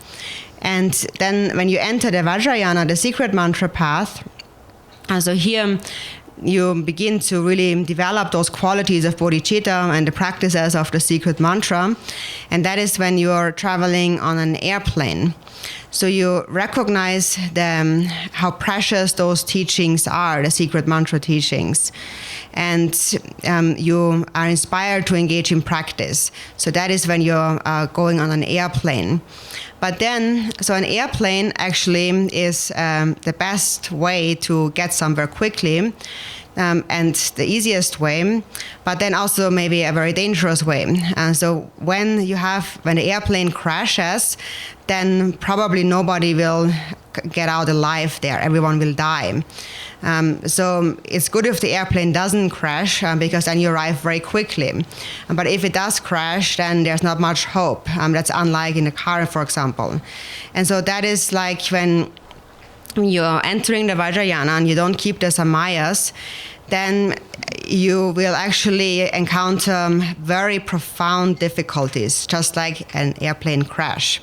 And then when you enter the Vajrayana, the secret mantra path, so here you begin to really develop those qualities of bodhicitta and the practices of the secret mantra. And that is when you are traveling on an airplane. So you recognize how precious those teachings are, the secret mantra teachings. And you are inspired to engage in practice. So that is when you're going on an airplane. But then, so an airplane actually is the best way to get somewhere quickly, and the easiest way, but then also maybe a very dangerous way. So when the airplane crashes, then probably nobody will get out alive there. Everyone will die. So it's good if the airplane doesn't crash, because then you arrive very quickly. But if it does crash, then there's not much hope. That's unlike in a car, for example. And so that is like when you're entering the Vajrayana and you don't keep the samayas, then you will actually encounter very profound difficulties, just like an airplane crash.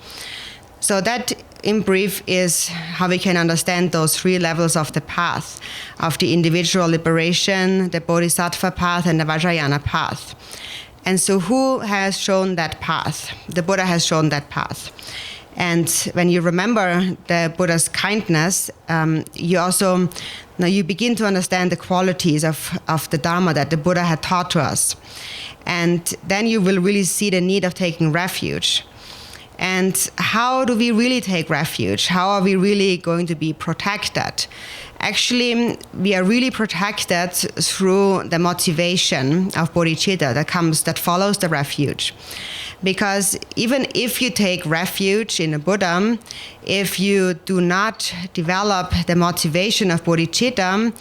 So that, in brief, is how we can understand those 3 levels of the path, of the individual liberation, the Bodhisattva path, and the Vajrayana path. And so who has shown that path? The Buddha has shown that path. And when you remember the Buddha's kindness, you begin to understand the qualities of the Dharma that the Buddha had taught to us. And then you will really see the need of taking refuge. And how do we really take refuge? How are we really going to be protected? Actually, we are really protected through the motivation of bodhicitta that follows the refuge. Because even if you take refuge in a Buddha, if you do not develop the motivation of bodhicitta,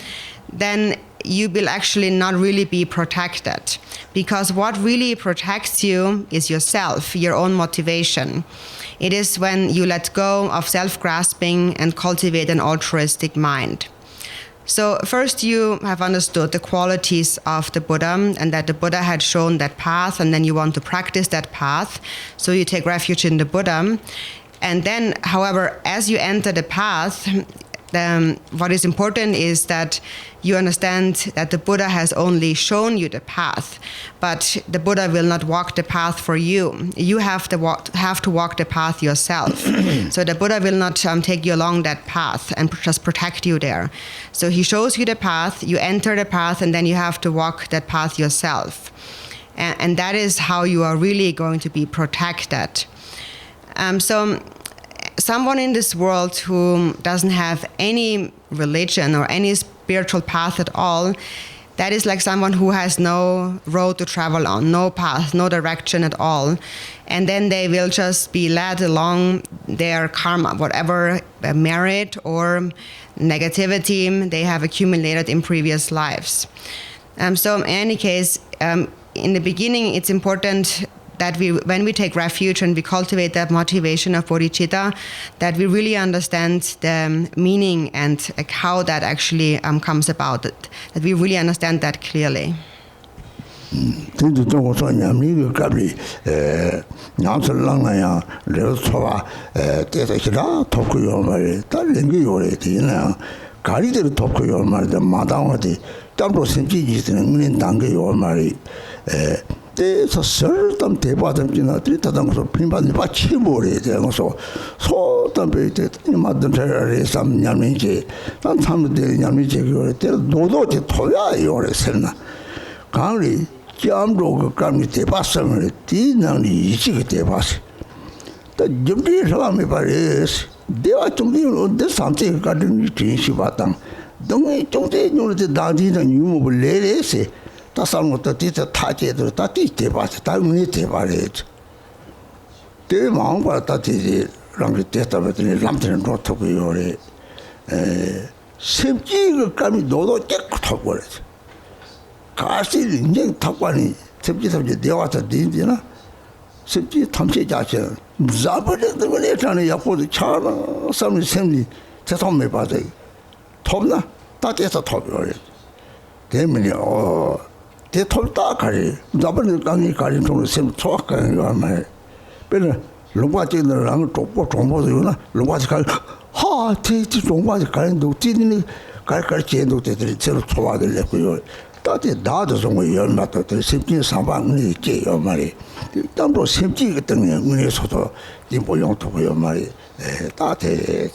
then you will actually not really be protected. Because what really protects you is yourself, your own motivation. It is when you let go of self-grasping and cultivate an altruistic mind. So first you have understood the qualities of the Buddha and that the Buddha had shown that path, and then you want to practice that path. So you take refuge in the Buddha. And then, however, as you enter the path, what is important is that you understand that the Buddha has only shown you the path, but the Buddha will not walk the path for you. You have to walk the path yourself. So the Buddha will not take you along that path and just protect you there. So he shows you the path, you enter the path, and then you have to walk that path yourself. And that is how you are really going to be protected. So someone in this world who doesn't have any religion or any spiritual path at all, that is like someone who has no road to travel on, no path, no direction at all. And then they will just be led along their karma, whatever merit or negativity they have accumulated in previous lives. So in any case, in the beginning, it's important that when we take refuge and we cultivate that motivation of bodhicitta, that we really understand the meaning and like how that actually comes about, that we really understand that clearly. so certain debatem jina tritadang so pimban ba chimore de so tambe te madam re sam nyamije tan tham de nyamije go te dodo te thoya yore selna 강리 jamro kamni te pasam ti nani ichi te pas ta jumdi salame pares dewa chungdi de samte garden ti shibatang dong chungde nyurde dadi na nyumo lele se ta samota ti ta taje ta ti te pas ta muni te paret te maung pa ta ti rang te ta bet ni lamten ro to yore semji kamni dodo tek to gore 가시 인생 탁관이 섭지 대화서 되지나 섭지 탐시 자체 잡아도 그래 전에 약보도 차나 삼이 생리 세상에 봐도 톱나 따뜻해서 톱이래 때문에 대톱다 가리 잡아도 강이 가리 좀 셈 초악한 거 아마 별로 롱바지는 족보 정보도나 롱바지 갈 하티 롱바지 가는 도티니 갈갈 제도 때들이 저로 초와들 냈고요 다들 나도 좀 연락도 심지 상방이 제요 말이 tambo 심지 같은 의미에서도 임보용 도고요 말이 다들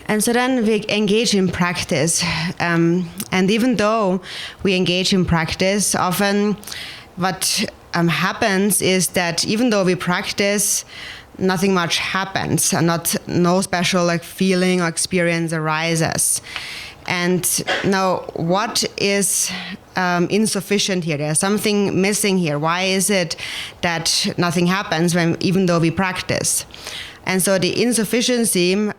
And so then we engage in practice. And even though we engage in practice, often what happens is that even though we practice, nothing much happens, and no special feeling or experience arises. And now, what is insufficient here? There's something missing here. Why is it that nothing happens even though we practice? And so the insufficiency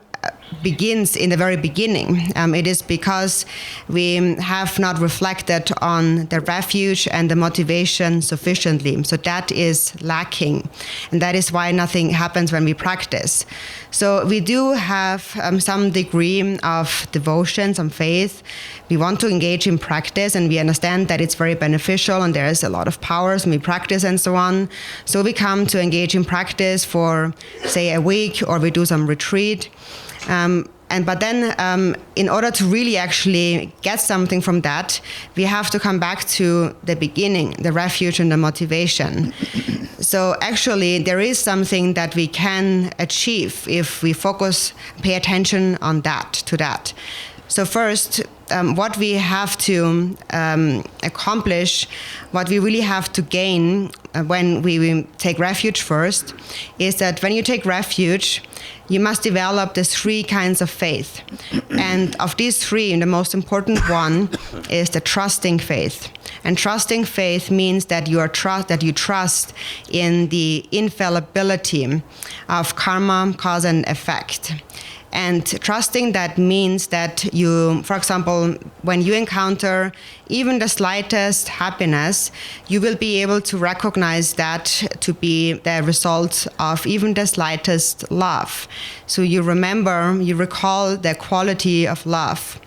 begins in the very beginning. It is because we have not reflected on the refuge and the motivation sufficiently. So that is lacking. And that is why nothing happens when we practice. So we do have some degree of devotion, some faith. We want to engage in practice, and we understand that it's very beneficial and there is a lot of powers when we practice and so on. So we come to engage in practice for, say, a week, or we do some retreat. But then in order to really actually get something from that, we have to come back to the beginning, the refuge and the motivation. So actually there is something that we can achieve if we pay attention on to that. So first, what we have to accomplish, what we really have to gain when we take refuge first, is that when you take refuge, you must develop the 3 kinds of faith. And of these 3, the most important one is the trusting faith. And trusting faith means that you trust in the infallibility of karma, cause and effect. And trusting that means that you, for example, when you encounter even the slightest happiness, you will be able to recognize that to be the result of even the slightest love. So you recall the quality of love.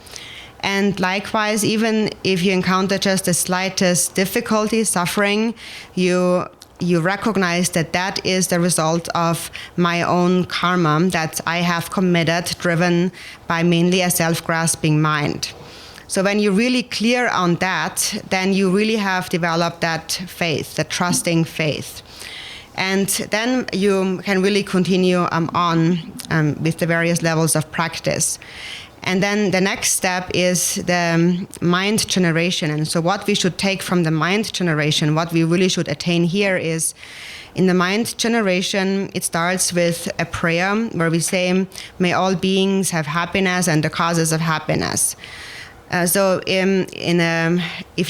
And likewise, even if you encounter just the slightest difficulty, suffering, you you recognize that that is the result of my own karma that I have committed, driven by mainly a self-grasping mind. So when you're really clear on that, then you really have developed that faith, that trusting faith. And then you can really continue on with the various levels of practice. And then the next step is the mind generation. And so what we should take from the mind generation, what we really should attain here is, in the mind generation, it starts with a prayer where we say, may all beings have happiness and the causes of happiness. If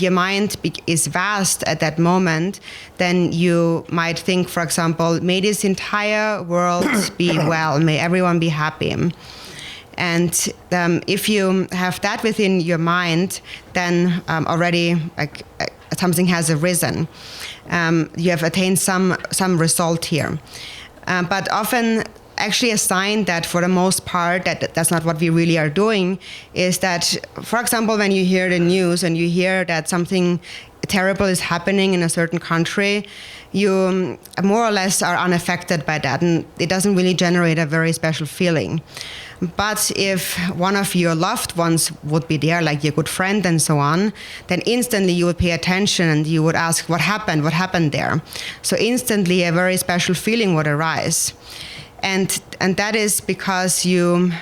your mind is vast at that moment, then you might think, for example, may this entire world be well, may everyone be happy. And if you have that within your mind, then already something has arisen. You have attained some result here. But often, actually a sign that for the most part that's not what we really are doing is that, for example, when you hear the news and you hear that something terrible is happening in a certain country, you more or less are unaffected by that, and it doesn't really generate a very special feeling. But if one of your loved ones would be there, like your good friend and so on, then instantly you would pay attention and you would ask, what happened there? So instantly a very special feeling would arise. And that is because you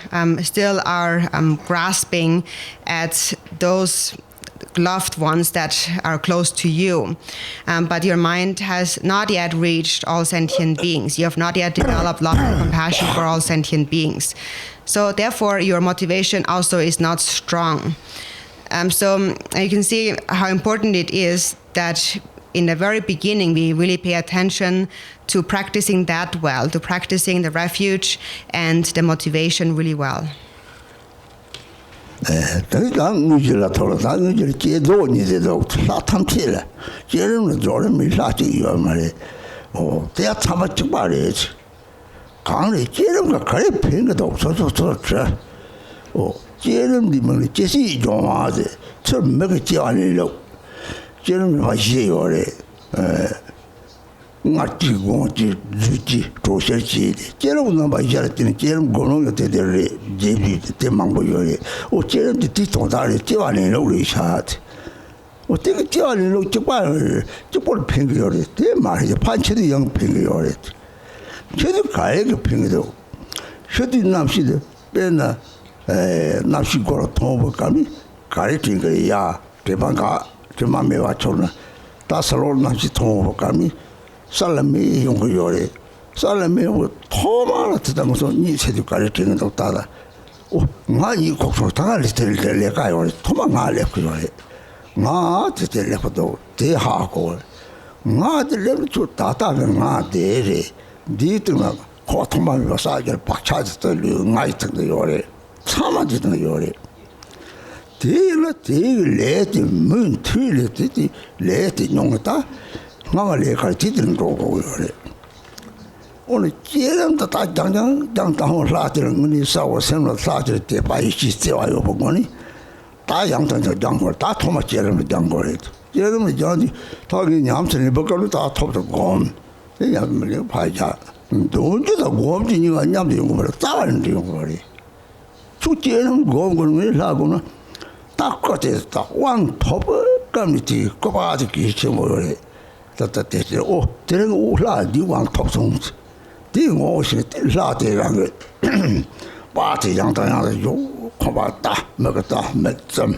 still are grasping at those loved ones that are close to you. But your mind has not yet reached all sentient beings. You have not yet developed love and compassion for all sentient beings. So therefore, your motivation also is not strong. So you can see how important it is that in the very beginning, we really pay attention to practicing that well, to practicing the refuge and the motivation really well. Salami yung yore, salami yung thoma na tita mo so ni se du kare ting do Tata. O nga ni ko so ta le te le ka yore, thoma nga le ko yore. Nga te le ko do te ha ko. Nga te le chu Tata nga de re. Di tu nga ko thoma mi sa ge pa cha te le nga te de yore. Chama de de yore. Te le te mun tu le te le te nyong ta. Nga le ka ti den ro ko yore. O늘 제름도 다 장장장장 라들 문이 싸워 생로 라들 때 바이 시스템아요 보고니 다 양장장 장고 다 토마 제름 장고래. 제름 장이 타기 냠선이 버거로 다 톱도 곰. 그냥 뭐 봐야. 돈도 곰지니가 냠도 이거 뭐 싸는데 이거. 축제는 곰고는 하고는 딱 거기서 왕 톱을 감지 거바지 기체 뭐래. 따따때 오 되는 오라 니왕 톱송. 第五是拉的那个，把这样的有，恐怕大那个大没针。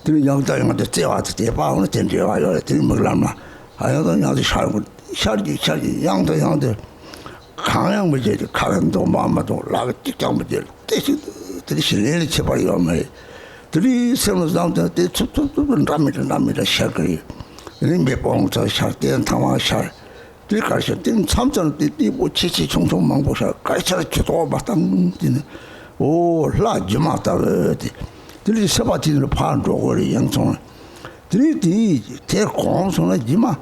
这样的这娃子这把我们真这玩意儿真没làm嘛，还有的样子下样的，看样不接，看很多妈妈都那个讲不接，这是心里的七八样没，这里什么样的，这那么的下个，人没帮着下，电他妈下。 그 가서 된 참전 때뭐 치치 총총 망보셔 가이차 주도 마땅지네 오 라지 마다르디 들이 서바티는 판조거리 양총 들이 대공성의 지마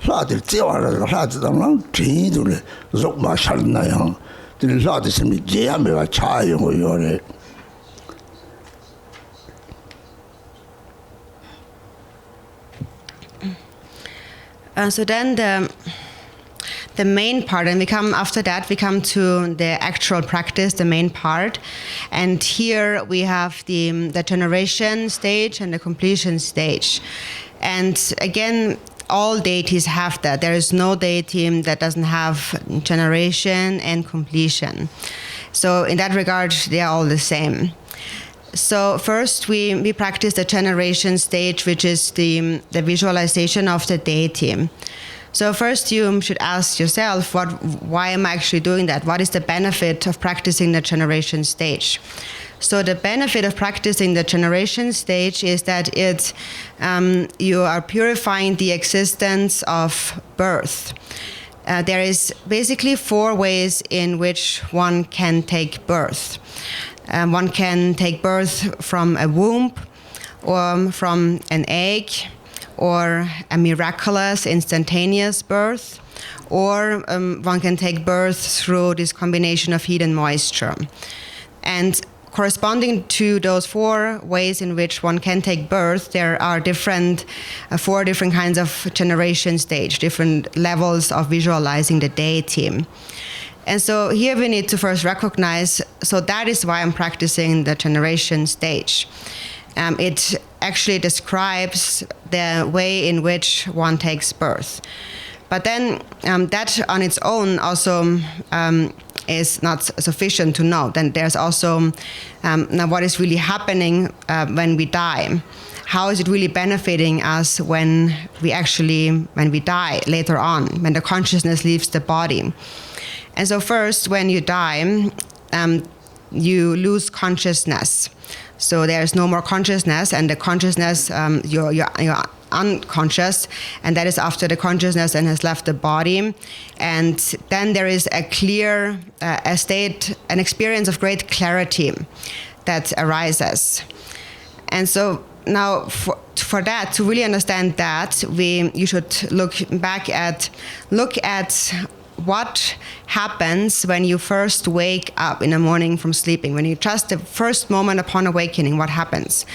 라들 제와라 라지당랑 제이도를 속마 살나요 들이 라드스미 제야메가 차용을 요래 So then the main part, and after that we come to the actual practice, the main part. And here we have the generation stage and the completion stage. And again, all deities have that. There is no deity that doesn't have generation and completion. So in that regard, they are all the same. So first we practice the generation stage, which is the visualization of the deity. So first you should ask yourself, why am I actually doing that? What is the benefit of practicing the generation stage? So the benefit of practicing the generation stage is that you are purifying the existence of birth. There is basically 4 ways in which one can take birth. One can take birth from a womb, or from an egg, or a miraculous, instantaneous birth, or one can take birth through this combination of heat and moisture. And corresponding to those 4 ways in which one can take birth, there are 4 different kinds of generation stage, different levels of visualizing the deity. And so here we need to first recognize, so that is why I'm practicing the generation stage. It actually describes the way in which one takes birth. But then that on its own also is not sufficient to know. Then there's also now what is really happening when we die. How is it really benefiting us when we die later on, when the consciousness leaves the body? And so first, when you die, you lose consciousness. So there's no more consciousness, and the consciousness, you're unconscious, and that is after the consciousness and has left the body. And then there is a clear an experience of great clarity that arises. And so now for that, to really understand that, you should look at what happens when you first wake up in the morning from sleeping. When you just the first moment upon awakening, what happens?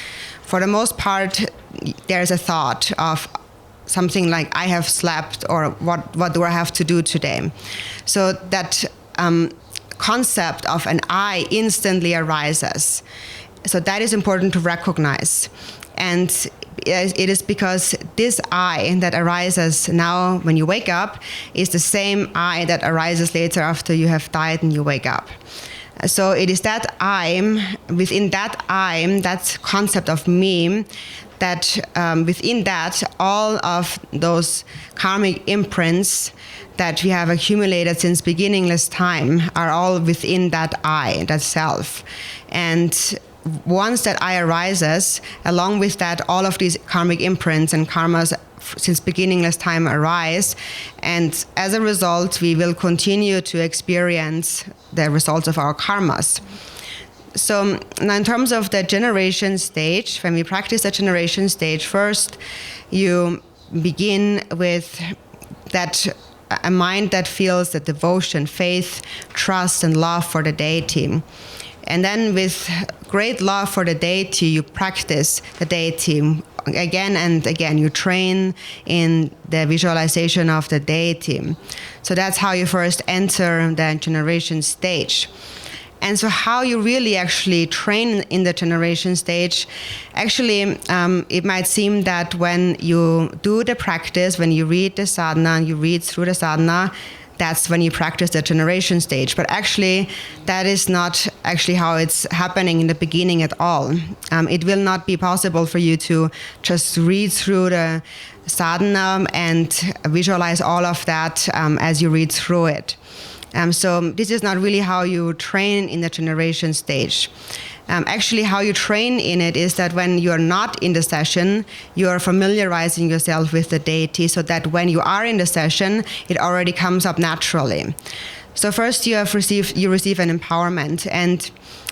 For the most part, there's a thought of something like, I have slept, or what do I have to do today? So that concept of an I instantly arises. So that is important to recognize. And it is because this I that arises now when you wake up is the same I that arises later after you have died and you wake up. So it is that I, within that I, that concept of me, that within that all of those karmic imprints that we have accumulated since beginningless time are all within that I, that self. And once that I arises, along with that, all of these karmic imprints and karmas since beginningless time arise. And as a result, we will continue to experience the results of our karmas. So now in terms of the generation stage, when we practice the generation stage, first you begin with a mind that feels the devotion, faith, trust, and love for the deity. And then with great love for the deity, you practice the deity again and again. You train in the visualization of the deity. So that's how you first enter the generation stage. And so how you really actually train in the generation stage, actually it might seem that when you do the practice, when you read the sadhana, you read through the sadhana, that's when you practice the generation stage. But actually, that is not actually how it's happening in the beginning at all. It will not be possible for you to just read through the sadhana and visualize all of that as you read through it. So this is not really how you train in the generation stage. Actually, how you train in it is that when you're not in the session, you're familiarizing yourself with the deity so that when you are in the session, it already comes up naturally. So first you receive an empowerment, and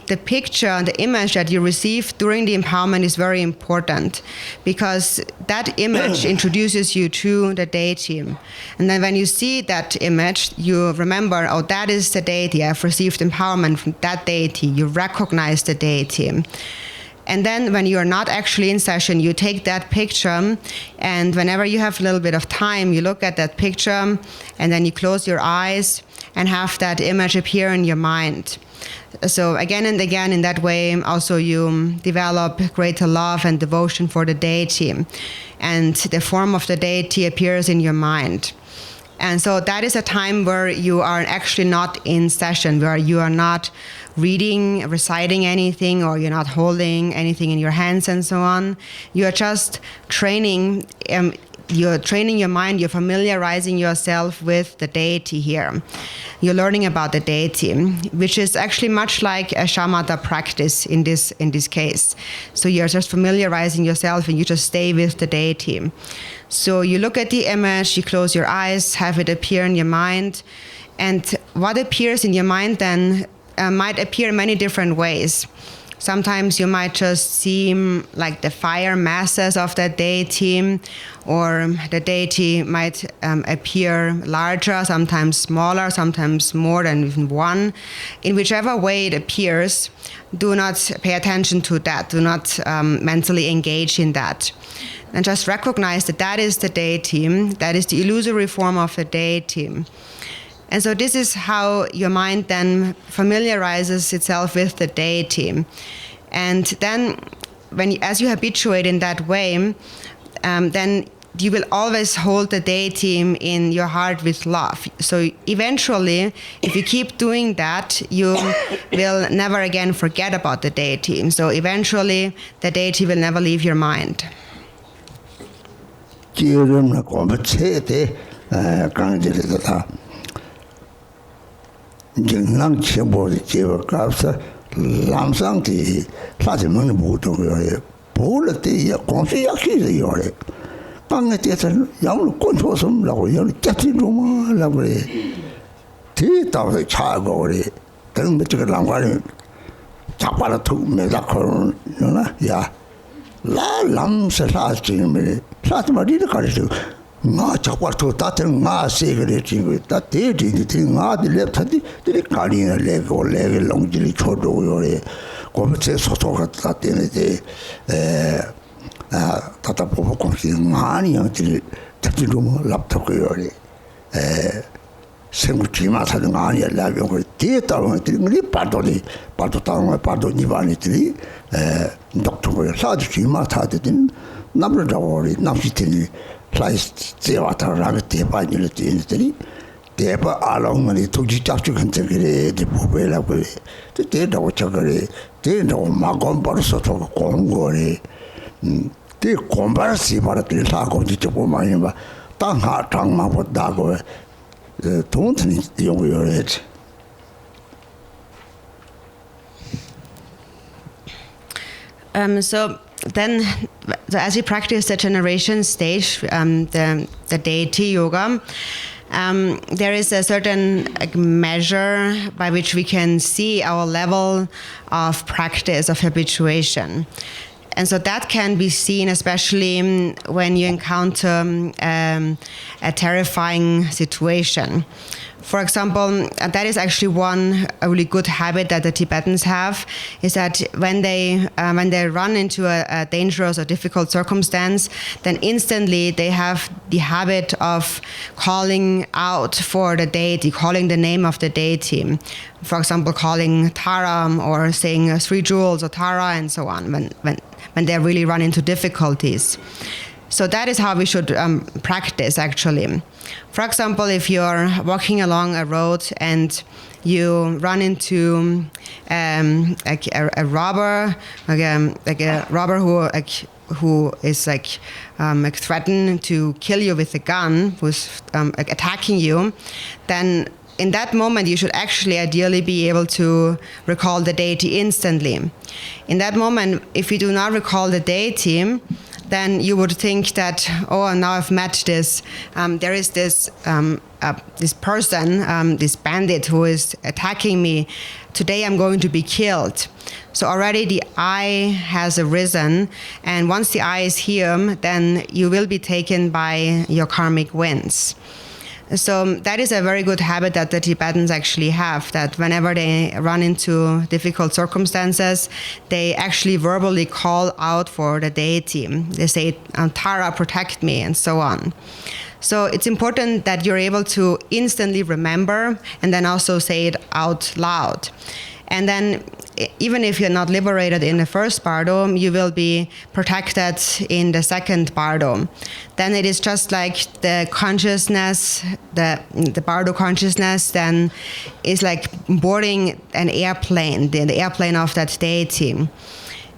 the picture, the image that you receive during the empowerment is very important because that image introduces you to the deity. And then when you see that image, you remember, oh, that is the deity. I've received empowerment from that deity. You recognize the deity. And then when you're not actually in session, you take that picture, and whenever you have a little bit of time, you look at that picture, and then you close your eyes and have that image appear in your mind. So again and again, in that way, also you develop greater love and devotion for the deity, and the form of the deity appears in your mind. And so that is a time where you are actually not in session, where you are not reading, reciting anything, or you're not holding anything in your hands and so on. You are just training. You're training your mind. You're familiarizing yourself with the deity here. You're learning about the deity, which is actually much like a shamatha practice in this case. So you're just familiarizing yourself, and you just stay with the deity. So you look at the image, you close your eyes, have it appear in your mind, and what appears in your mind then might appear in many different ways. Sometimes you might just see like the fire masses of that deity, or the deity might appear larger, sometimes smaller, sometimes more than even one. In whichever way it appears, do not pay attention to that. Do not mentally engage in that. And just recognize that that is the deity, that is the illusory form of the deity. And so this is how your mind then familiarizes itself with the deity. And then as you habituate in that way, then you will always hold the deity in your heart with love. So eventually, if you keep doing that, you will never again forget about the deity. So eventually, the deity will never leave your mind. Jinglang Chimbo, the Jiva Kapsa, Lamsang, the Platinum Buto, Pola, the Confi Yaki, Yore. Bangated, young Contosum, Low, Jeetendra, lovely. 3,000 child already. Then we took a long while. Chapala took me that corn, yeah. La Lams last Jimmy, Platinum did the nga chakwa to Tata nga segregating with that deity, the thing nga the left the Cardinal leg or leg long jelly chodo or Comte Sotoka Tiene, Tata Popo Consi Mani until Jeetendra laptop or Senguchima Sadangani lag over theatre until Pardoni, Pardotan, Pardoni Vanity, Doctor Sajima Tadin, number of Namsitini. Place theatre ragate by unity, Deba along the Tujichu can take the Pubella, the dead of Chagare, they know Magom Borsoto Congore, the conversi, but the Lago di Chapomaniba, Tangha, Tangma, Dago, the Tonton, the young age. So then, as you practice the Degeneration Stage, the deity yoga, there is a certain measure by which we can see our level of practice, of habituation. And so that can be seen especially when you encounter a terrifying situation. For example, that is actually a really good habit that the Tibetans have, is that when they run into a dangerous or difficult circumstance, then instantly they have the habit of calling out for the deity, calling the name of the deity. For example, calling Tara or saying 3 jewels or Tara and so on when they really run into difficulties. So that is how we should practice, actually. For example, if you're walking along a road and you run into a robber, like a robber who is threatened to kill you with a gun, who's attacking you, then in that moment you should actually ideally be able to recall the deity instantly. In that moment, if you do not recall the deity, then you would think that, oh, now I've met this. There is this person, this bandit who is attacking me. Today I'm going to be killed. So already the I has arisen, and once the I is here, then you will be taken by your karmic winds. So that is a very good habit that the Tibetans actually have, that whenever they run into difficult circumstances, they actually verbally call out for the deity. They say, Tara, protect me, and so on. So it's important that you're able to instantly remember and then also say it out loud. And then even if you're not liberated in the first bardo, you will be protected in the second bardo. Then it is just like the consciousness, the bardo consciousness then is like boarding an airplane, the airplane of that deity.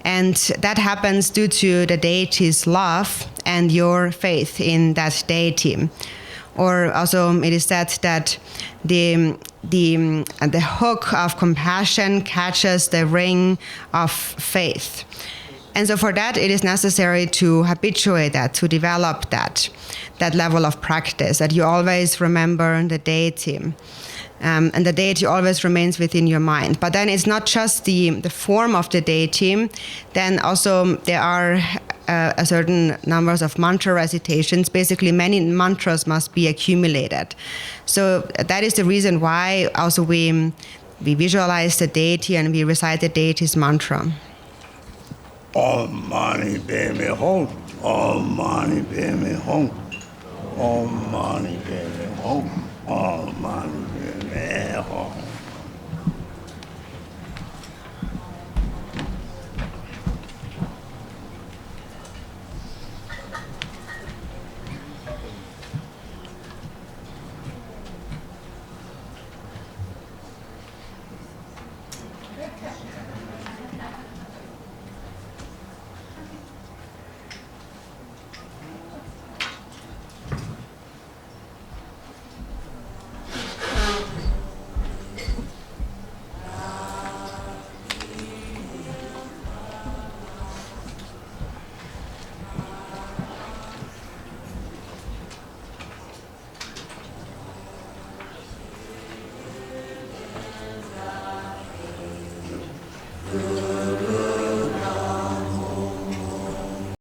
And that happens due to the deity's love and your faith in that deity. Or also it is said that the hook of compassion catches the ring of faith. And so for that, it is necessary to habituate that, to develop that level of practice, that you always remember the deity. And the deity always remains within your mind. But then it's not just the form of the deity. Then also there are a certain numbers of mantra recitations. Basically, many mantras must be accumulated. So that is the reason why also we visualize the deity and we recite the deity's mantra. Om mani padme hum. Om mani padme hum. Om mani padme hum. Om mani padme hum.